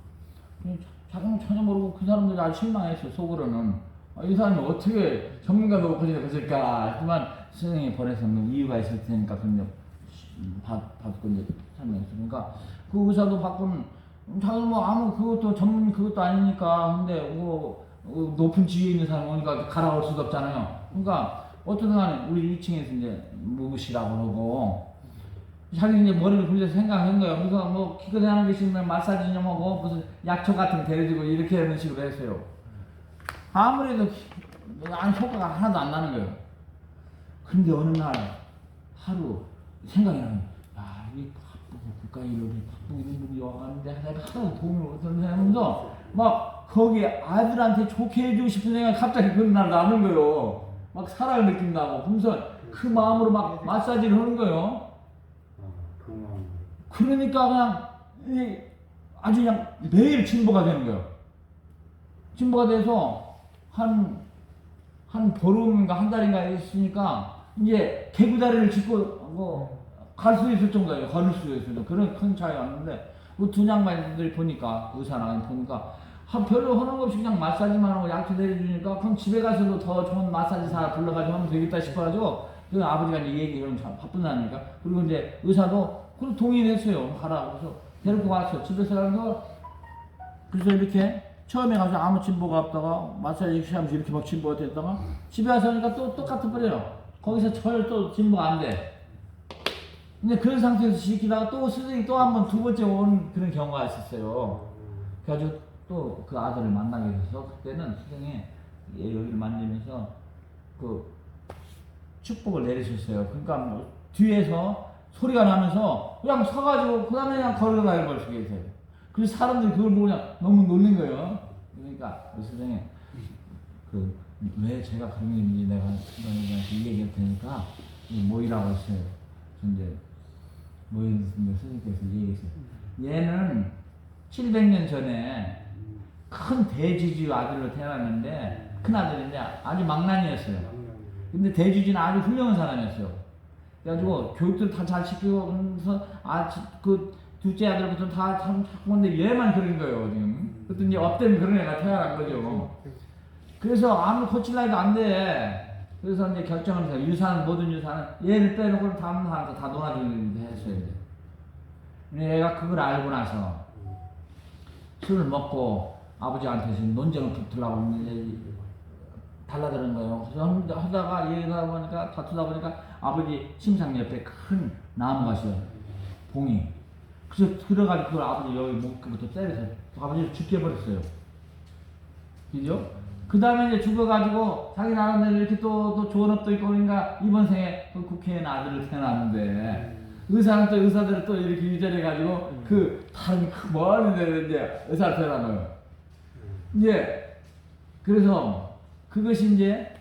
자기는 전혀 모르고 그 사람들이 아주 실망했어 속으로는. 이 사람이 어떻게 전문가도 없고 그랬을까 하지만 선생님이 보내서 이유가 있을 테니까 그럼 받고 이제 설명했어요. 그러니까 그 의사도 받고는 자기 뭐 아무 그것도 전문 그것도 아니니까 근데 뭐 높은 지위에 있는 사람 오니까 가라고 할 수도 없잖아요. 그러니까 어떤 간에 우리 2층에서 이제 묵으시라고 그러고 자기 이제 머리를 굴려서 생각한 거예요. 그래서 뭐 기껏 하는 게 있으면 마사지 좀 하고 무슨 약초 같은 거 데려주고 이렇게 하는 식으로 했어요. 아무래도 안 효과가 하나도 안 나는 거예요. 근데 어느 날 하루 생각이 나는 거예요. 야, 이 바쁘고 국가 일을 바쁘고 이런 분이 와가는데 내가 하나도 도움을 못하는 사람이면서 막 거기 아들한테 좋게 해주고 싶은 생각이 갑자기 그런 날 나는 거예요. 막 사랑을 느낀다고. 그러면서 그 마음으로 막 마사지를 하는 거예요. 그 마음. 그러니까 그냥 아주 그냥 매일 진보가 되는 거예요. 진보가 돼서 한 보름인가 한 달인가 있으니까 이제 개구다리를 짚고 뭐 갈 수 있을 정도예요. 걸을 수 있을 그런 큰 차이가 왔는데 그 두 양반들이 보니까 의사랑 보니까 별로 하는 거 없이 그냥 마사지만 하고 약초 내려주니까 그럼 집에 가서도 더 좋은 마사지사 불러가지고 하면 되겠다 싶어가지고 그 아버지가 이제 얘기를 참 바쁜다니까. 그리고 이제 의사도 그걸 동의했어요. 하라고. 그래서 데리고 왔어. 집에서 가서 그래서 이렇게 처음에 가서 아무 진보가 없다가 마사지 시험에서 이렇게 막 진보가 됐다가 집에 와서 하니까 또 똑같은 버려요. 거기서 전혀 또 진보가 안 돼. 근데 그런 상태에서 지키다가 또 선생님이 또 한 번 두 번째 온 그런 경우가 있었어요. 그래가지고 또 그 아들을 만나게 돼서 그때는 선생님이 여기를 만지면서 그 축복을 내리셨어요. 그러니까 뭐 뒤에서 소리가 나면서 그냥 서가지고 그 다음에 그냥 걸어가는 걸 수가 있어요. 그래서 사람들이 그걸 보고 그냥 너무 놀린 거예요. 그러니까 그 선생님 왜 제가 그런 일인지 내가 너희한테 이 얘기할 테니까 모이라고 했어요. 근데 모였는데 선생님께서 얘기했어요. 얘는 700년 전에 큰 대주주 아들로 태어났는데 큰 아들인데 아주 망난이었어요. 근데 대주주는 아주 훌륭한 사람이었어요. 그래가지고 교육들 다 잘 시키고 그러면서 그 둘째 아들부터는 다 참 착고 근데 얘만 그런 거예요 지금. 그랬더니 이제 업되면 그런 애가 태어난 거죠. 그래서 아무 고칠 나이도 안 돼. 그래서 이제 결정을 해서 유산 모든 유산은 얘를 빼놓고 다른 사람한테 다 놀아주는 했어요. 근데 얘가 그걸 알고 나서 술을 먹고 아버지한테 지금 논쟁을 붙으려고 달라드는 거예요. 그래서 하다가 얘기하다 보니까 다투다 보니까 아버지 침상 옆에 큰 나무가 있어요. 봉이. 그래서 들어가지고 그걸 아버지 여기 목부터 때려서 아버지를 죽게 버렸어요. 그죠? 그 다음에 이제 죽어가지고 자기 나름대로 이렇게 또 좋은 업도 있고 그러니까 이번 생에 또 국회의원 아들을 태어났는데 의사는 또 의사들을 또 이렇게 유전해가지고 그 다른 멀리 데서 이제 의사를 태어나요. 이제 그래서 그것이 이제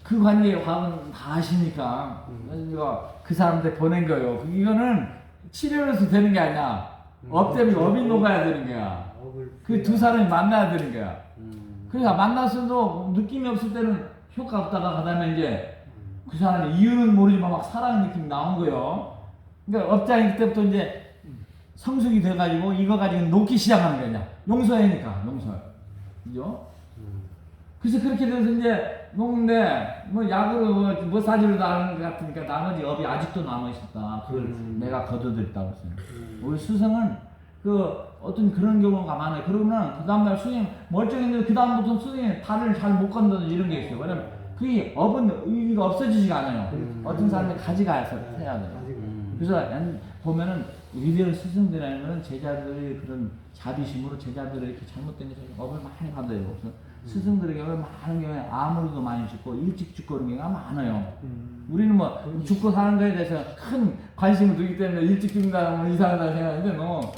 그 관계의 화은 다 아시니까 그 사람한테 보낸 거예요. 이거는 치료로서 되는 게 아니야. 업 때문에 업이 녹아야 되는 거야. 그 두 사람이 만나야 되는 거야. 그러니까 만났어도 느낌이 없을 때는 효과 없다가 그다음에 이제 그 사람이 이유는 모르지만 막 사랑의 느낌이 나온 거예요. 그러니까 업장이 그때부터 이제 성숙이 돼가지고 이거 가지고 놓기 시작하는 거냐. 용서하니까 용서. 그죠? 그래서 그렇게 돼서 이제 녹는데 뭐 약으로 뭐 사지로 나는 것 같으니까 나머지 업이 아직도 남아 있었다. 그걸 내가 거둬들였다고 했어요. 우리 스승은 그 어떤 그런 경우가 많아요. 그러면 그 다음날 스승님 멀쩡했는데 그 다음부터 스승님 발을 잘 못 건드는 이런 게 있어요. 왜냐면 그게 업은 의미가 없어지지가 않아요. 어떤 사람이 가져가서 해야 돼요. 그래서 보면은 위대한 스승들이라는 제자들의 그런 자비심으로 제자들을 이렇게 잘못된 게 업을 많이 받아요. 그래서 스승들에게 많은 경우에 암으로도 많이 죽고 일찍 죽고 그런 경우가 많아요. 우리는 뭐 죽고 사는 거에 대해서 큰 관심을 두기 때문에 일찍 죽는다면 이상하다 생각하는데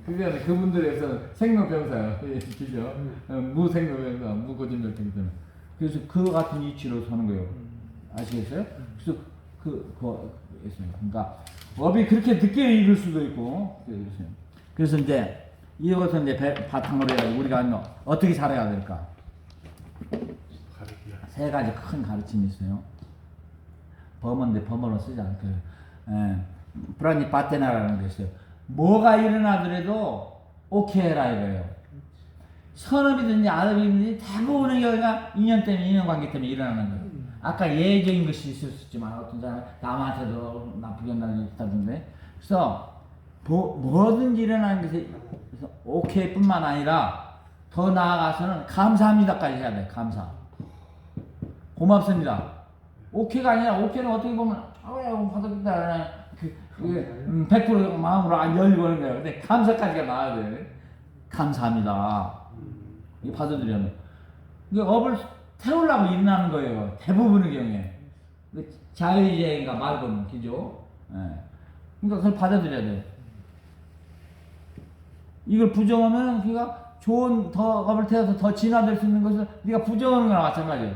그게 그분들에서 생로병사예요. 그죠? 무생로병사, 무고진멸되기 때문에. 그래서 그 같은 이치로 서는 거예요. 아시겠어요? 그래서 그러니까 업이 그렇게 늦게 이룰 수도 있고 그래서 이제 이것은 이제 바탕으로 해서 우리가 어떻게 살아야 될까? 세 가지 큰 가르침이 있어요. 범어인데 범어로 쓰지 않고요. 프라니 파테나라는 게 있어요. 뭐가 일어나더라도 오케이 해라 이거예요. 선업이든지 아랍이든지 대부분의 경우가 인연 때문에 인연관계 때문에 일어나는 거예요. 아까 예외적인 것이 있을 수 있지만 어떤 사람은 남한테도 나쁘게 한다는 게 있다던데. 그래서 뭐든지 일어나는 것에 오케이뿐만 아니라 더 나아가서는 감사합니다까지 해야 돼. 감사. 고맙습니다. 오케이가 아니라 오케이는 어떻게 보면 아우 받았다 100% 마음으로 안 열리고 하는 거예요. 근데 감사까지가 나와야 돼. 감사합니다. 이 받아들여면 이게 업을 태우려고 일어나는 거예요. 대부분의 경우에 자유주의인가 말고는 그죠? 예. 그러니까 그걸 받아들여야 돼. 이걸 부정하면 그가 좋은 더 업을 태워서 더 진화될 수 있는 것을 네가 부정하는 거나 마찬가지예요.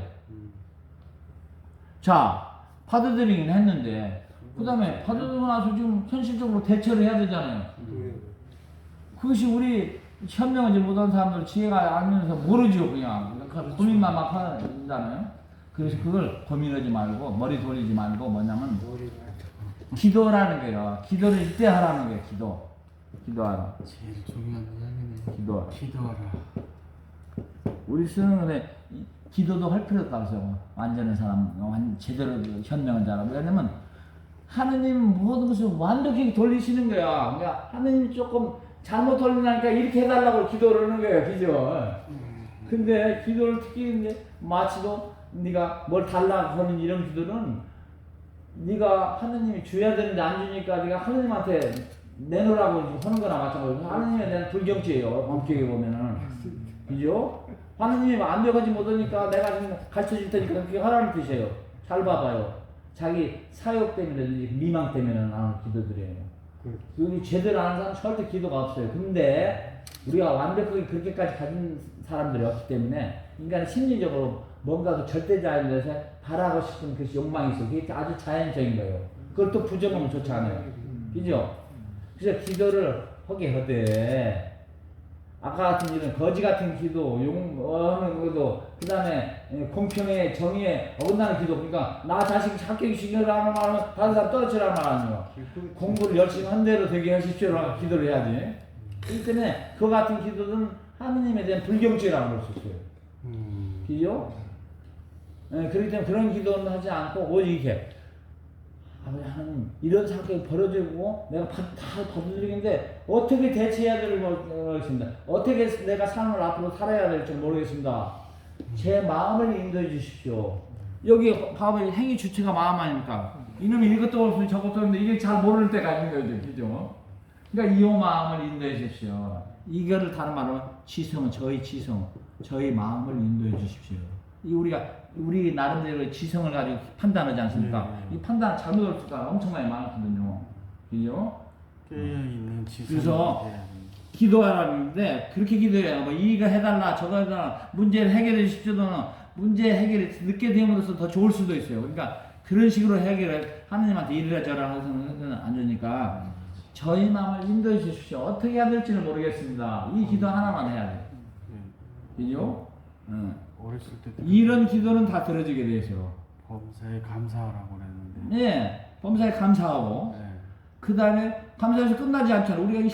자, 받아들이긴 했는데 그 다음에 받아들이고 나서 지금 현실적으로 대처를 해야 되잖아요. 그것이 우리 현명하지 못한 사람들 지혜가 알면서 모르죠. 그냥 고민만 막 한다잖아요. 그래서 그걸 고민하지 말고 머리 돌리지 말고 뭐냐면 기도라는 거예요. 기도를 이때 하라는 거예요. 기도하라. 제일 중요한 이야기네. 기도하라. 기도하라. 우리 쓰는 건데 기도도 할 필요 없다고 해서 완전한 사람, 제대로 현명한 사람. 왜냐면 하느님 모든 것을 완벽히 돌리시는 거야. 그러니까 하느님 조금 잘못 돌리니까 이렇게 해달라고 기도를 하는 거예요. 그죠? 근데 기도를 특히 이제 마치도 네가 뭘 달라고 하는 이런 기도는 네가 하느님이 줘야 되는데 안 주니까 네가 하느님한테 내놓으라고 하는 거나 마찬가지고 하느님에 대한 불경지예요. 엄격히 보면은. 그죠? 하느님이 완벽하지 못하니까 내가 지금 가르쳐 줄 테니까 그게 하라는 뜻이에요. 잘 봐봐요. 자기 사역 때문에 미망 때문에 나는 기도드려요. 여기 제대로 아는 사람 절대 기도가 없어요. 근데 우리가 완벽하게 그렇게까지 가진 사람들이 없기 때문에 인간은 심리적으로 뭔가 절대자에 대해서 바라고 싶은 그 욕망이 있어요. 그게 아주 자연적인 거예요. 그걸 또 부정하면 좋지 않아요. 그죠? 그래서 기도를 하게 하되 아까 같은 일은 거지 같은 기도, 용어는 기도, 그 다음에 공평에 정의에 어긋나는 기도. 그러니까 나 자식 합격이 중요하다는 말은 다른 사람 떨어지라는 말 아니에요. 공부를 열심히 한 대로 되게 하십시오라고 기도를 해야지. 그렇기 때문에 그 같은 기도는 하느님에 대한 불경죄라고 볼 수 있어요. 그죠? 그렇기 때문에 그런 기도는 하지 않고 오직 이렇게 아버지 하나님 이런 사건이 벌어지고 내가 다 받아들이는데 어떻게 대처해야 될지 모르겠습니다. 어떻게 내가 삶을 앞으로 살아야 될지 모르겠습니다. 제 마음을 인도해 주십시오. 여기 봐봐요. 행위 주체가 마음 아닙니까? 이놈이 이것도 없으면 저것도 없는데 이게 잘 모를 때가 있는 거죠. 그죠? 그러니까 이 마음을 인도해 주십시오. 이거를 다른 말로 지성은 저희 마음을 인도해 주십시오. 이 우리 나름대로 지성을 가지고 판단하지 않습니까? 이 판단 잘못할 수가 엄청나게 많거든요. 그죠? 깨어있는 지성. 그래서 기도하라는데 그렇게 기도해요. 뭐 이거 해달라 저거 해달라 문제를 해결해 주십시오는 문제 해결이 늦게 됨으로써 더 좋을 수도 있어요. 그러니까 그런 식으로 해결을 하느님한테 이래라 저래라 해서는 안 되니까 저희 마음을 인도해 주십시오. 어떻게 해야 될지는 모르겠습니다. 이 기도 하나만 해야 돼요. 그죠? 어렸을 때 이런 기도는 다 들어지게 돼 있어요. 범사에 감사하라고 그랬는데. 네, 범사에 감사하고 네. 그 다음에 감사해서 끝나지 않잖아요. 우리가 이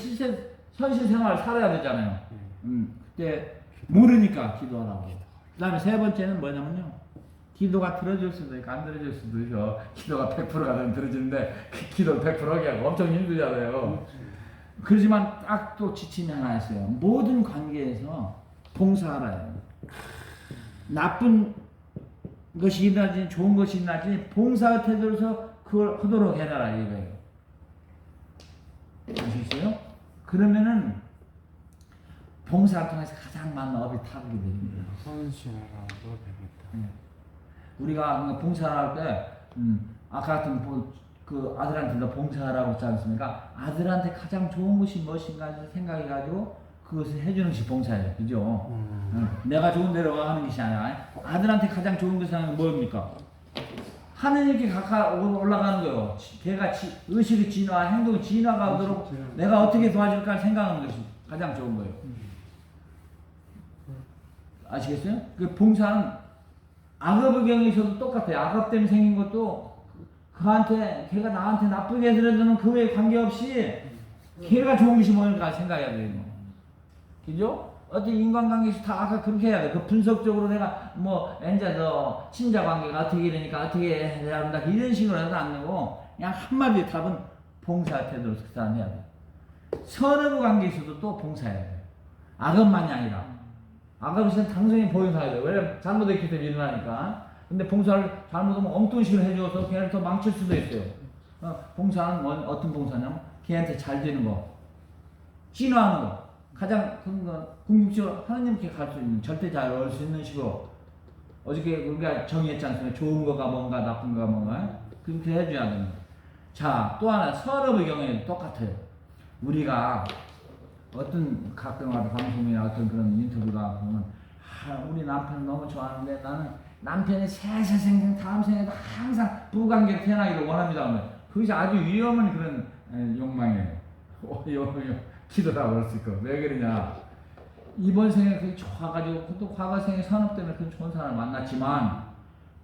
현실 생활을 살아야 되잖아요. 그때 모르니까 기도하라고. 그 다음에 세 번째는 뭐냐면요. 기도가 들어질 수도 있고 안 들어질 수도 있어. 기도가 100%가 들어지는데 그 기도를 100% 하기가 엄청 힘들잖아요. 그렇지만 딱 또 지침이 하나 있어요. 모든 관계에서 봉사하라요. 나쁜 것이 일어나지 좋은 것이 일어나지 봉사의 태도로서 그걸 하도록 해라 이거예요. 아시겠어요? 그러면은 봉사를 통해서 가장 많은 업이 타게 됩니다. 헌신하라도 되겠다. 우리가 봉사를 할 때 아까 같은 그 아들한테도 봉사하라고 했지 않습니까? 아들한테 가장 좋은 것이 무엇인가 생각해가지고 그것을 해주는 것이 봉사예요. 그죠? 내가 좋은 데로 하는 것이 아니라 아들한테 가장 좋은 것은 뭡니까? 하느님께 가까이 올라가는 거예요. 걔가 의식의 진화, 행동의 진화가 오도록 내가 어떻게 도와줄까 생각하는 것이 가장 좋은 거예요. 아시겠어요? 그 봉사는 악업의 경우에서도 똑같아요. 악업 때문에 생긴 것도 걔가 나한테 나쁘게 해서라도는 그에 관계없이 걔가 좋은 것이 뭔가 생각해야 돼요. 그죠? 어떤 인간관계에서 다 아까 그렇게 해야 돼. 그 분석적으로 내가 뭐 이제 너 친자 관계가 어떻게 되니까 어떻게 해야 한다 이런 식으로 해도 안 되고 그냥 한마디 답은 봉사 태도로 식사해야 돼. 선의부 관계에서도 또 봉사해야 돼. 악업만이 아니라. 악업은 당연히 봉사해야 돼. 왜냐면 잘못했기 때문에 일어나니까. 근데 봉사를 잘못하면 엉뚱한 식으로 해줘서 걔를 더 망칠 수도 있어요. 봉사는 어떤 봉사냐면 걔한테 잘 되는 거, 진화하는 거. 가장 큰 건 궁극적으로 하나님께 갈 수 있는 절대 잘 얻을 수 있는 식으로 어저께 우리가 정의했지 않습니까? 좋은 거가 뭔가 나쁜 거가 뭔가 그렇게 해줘야 됩니다. 자, 또 하나 선업의 경우에는 똑같아요. 우리가 어떤 가끔가다 방송이나 어떤 그런 인터뷰가 보면 우리 남편 너무 좋아하는데 나는 남편이 세세 생생 다음 생에도 항상 부부관계로 태어나기를 원합니다. 그것이 아주 위험한 그런 욕망이에요. 기도라고 할 수 있고. 왜 그러냐. 이번 생에 그게 좋아가지고 또 과거 생에 산업 때문에 그런 좋은 사람을 만났지만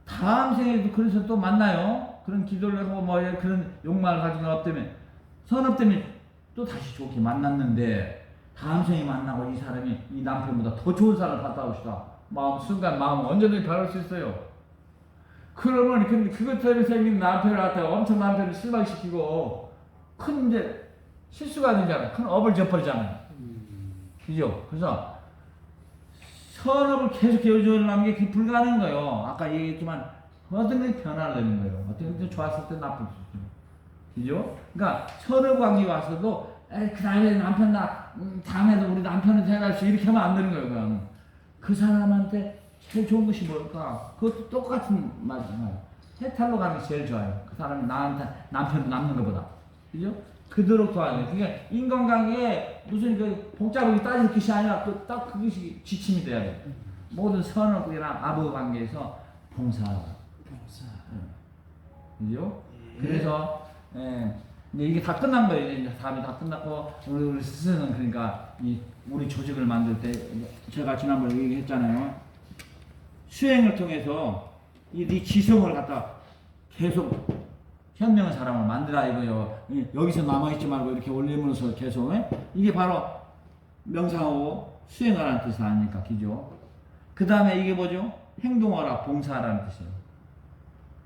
다음 생에도 그래서 또 만나요. 그런 기도를 하고 뭐 그런 욕망을 가지고 산업 때문에 산업 때문에 또 다시 좋게 만났는데 다음 생에 만나고 이 사람이 이 남편보다 더 좋은 사람을 갖다 오시다. 순간 마음은 언제든지 변할 수 있어요. 그러면 근데 그것 때문에 생긴 남편을 갖다가 엄청 남편을 실망시키고 큰 이제 실수가 되잖아요. 큰 업을 져버리잖아요. 그죠? 그래서 선업을 계속 이어주는 게 불가능한 거예요. 아까 얘기했지만 어떤 게 변화가 되는 거예요. 어떤 게 좋았을 때 나쁠 수 있어요. 그죠? 그러니까 선업 관계 와서도 그 다음에 남편 다음에도 우리 남편을 대할 수 이렇게 하면 안 되는 거예요. 그냥 그 사람한테 제일 좋은 것이 뭘까? 그것도 똑같은 말이잖아요. 해탈로 가는 게 제일 좋아요. 그 사람이 나한테 남편도 남는 것보다. 그죠? 그대로 도와야 돼. 그게 인간관계에 무슨 그 복잡하게 따질 것이 아니라 딱 그것이 지침이 돼야 돼. 모든 선업이나 아버 관계에서 봉사하라. 그죠? 그래서 이제 이게 다 끝난 거예요. 이제 답이 다 끝났고 우리 스스로는 그러니까 우리 조직을 만들 때 제가 지난번에 얘기했잖아요. 수행을 통해서 네 지성을 갖다 계속 현명한 사람을 만들라 이거요. 여기서 남아있지 말고 이렇게 올리면서 계속 이게 바로 명상하고 수행하라는 뜻이 아닙니까? 기죠? 그 다음에 이게 뭐죠? 행동하라, 봉사하라는 뜻이에요.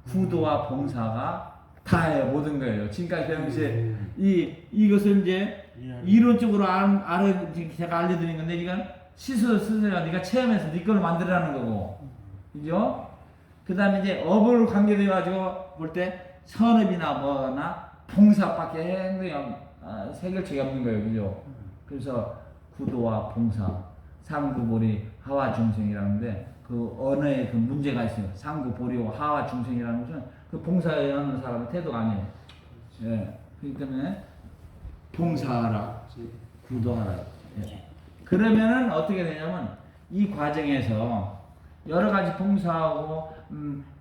구도와 봉사가 다예요. 모든 거예요. 지금까지 배운 것이 이것을 이제 이론적으로 제가 알려드린 건데 이건 스스로가 네가 체험해서 네 걸 만들라는 거고, 그죠? 그 다음에 이제 업을 관계돼가지고 볼 때 선업이나 뭐나 봉사밖에 행동이 해결책이 없는 거예요. 그죠? 그래서 구도와 봉사, 상구보리, 하와중생이라는데 그 언어에 그 문제가 있어요. 상구보리와 하와중생이라는 것은 그 봉사하는 사람의 태도가 아니에요. 예. 그렇기 때문에 봉사하라, 구도하라. 예. 그러면은 어떻게 되냐면 이 과정에서 여러 가지 봉사하고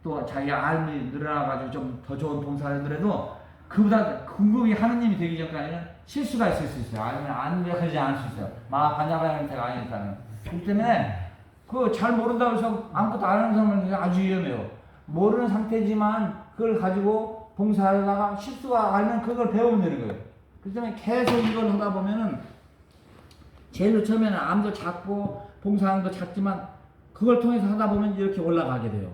또 자기가 알미 늘어나가지고 좀 더 좋은 봉사를 하더라도 그보다 궁극이 하느님이 되기 전까지는 실수가 있을 수 있어요. 아니면 완벽하지 않을 수 있어요. 반야바의 형태가 아니니까는. 그렇기 때문에 그 잘 모른다고 해서 아무것도 안 하는 사람은 아주 위험해요. 모르는 상태지만 그걸 가지고 봉사하다가 실수가 알면 그걸 배우면 되는 거예요. 그렇기 때문에 계속 이걸 하다 보면은 제일 처음에는 암도 작고 봉사함도 작지만 그걸 통해서 하다 보면 이렇게 올라가게 돼요.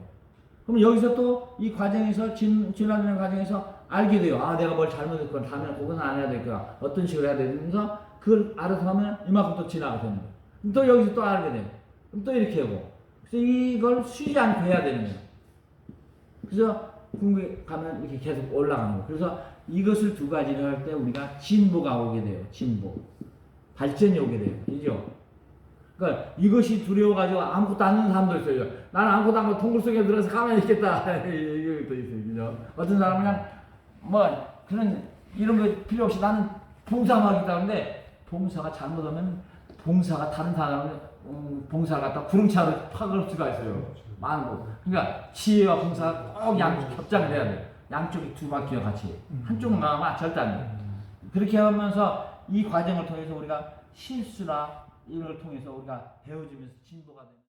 그럼 여기서 또 이 과정에서 진화되는 과정에서 알게 돼요. 아, 내가 뭘 잘못했구나. 다음에는 그건 안 해야 되겠구나. 어떤 식으로 해야 되면서 그걸 알아서 하면 이만큼 또 진화가 되는 거예요. 또 여기서 또 알게 돼요. 그럼 또 이렇게 하고. 그래서 이걸 쉬지 않고 해야 되는 거예요. 그래서 궁극에 가면 이렇게 계속 올라가는 거예요. 그래서 이것을 두 가지를 할 때 우리가 진보가 오게 돼요. 진보. 발전이 오게 돼요. 그죠? 그러니까 이것이 두려워가지고 아무것도 안 하는 사람도 있어요. 나는 아무것도 안 하고 동굴 속에 들어서 가만히 있겠다. 이것도 있어요. 그죠? 어떤 사람은 그냥 뭐 그런 이런 거 필요 없이 나는 봉사만 하겠다 하는데 봉사가 잘못하면 봉사가 다른 사람을 봉사를 갖다 구름차로 파갈 수가 있어요. 많은 거. 그러니까 지혜와 봉사가 꼭 양쪽 겹장을 해야 돼요. 양쪽이 두 바퀴와 같이. 한쪽은 가면 절대 안 돼요. 그렇게 하면서 이 과정을 통해서 우리가 실수나 이걸 통해서 우리가 배워주면서 진보가 됩니다.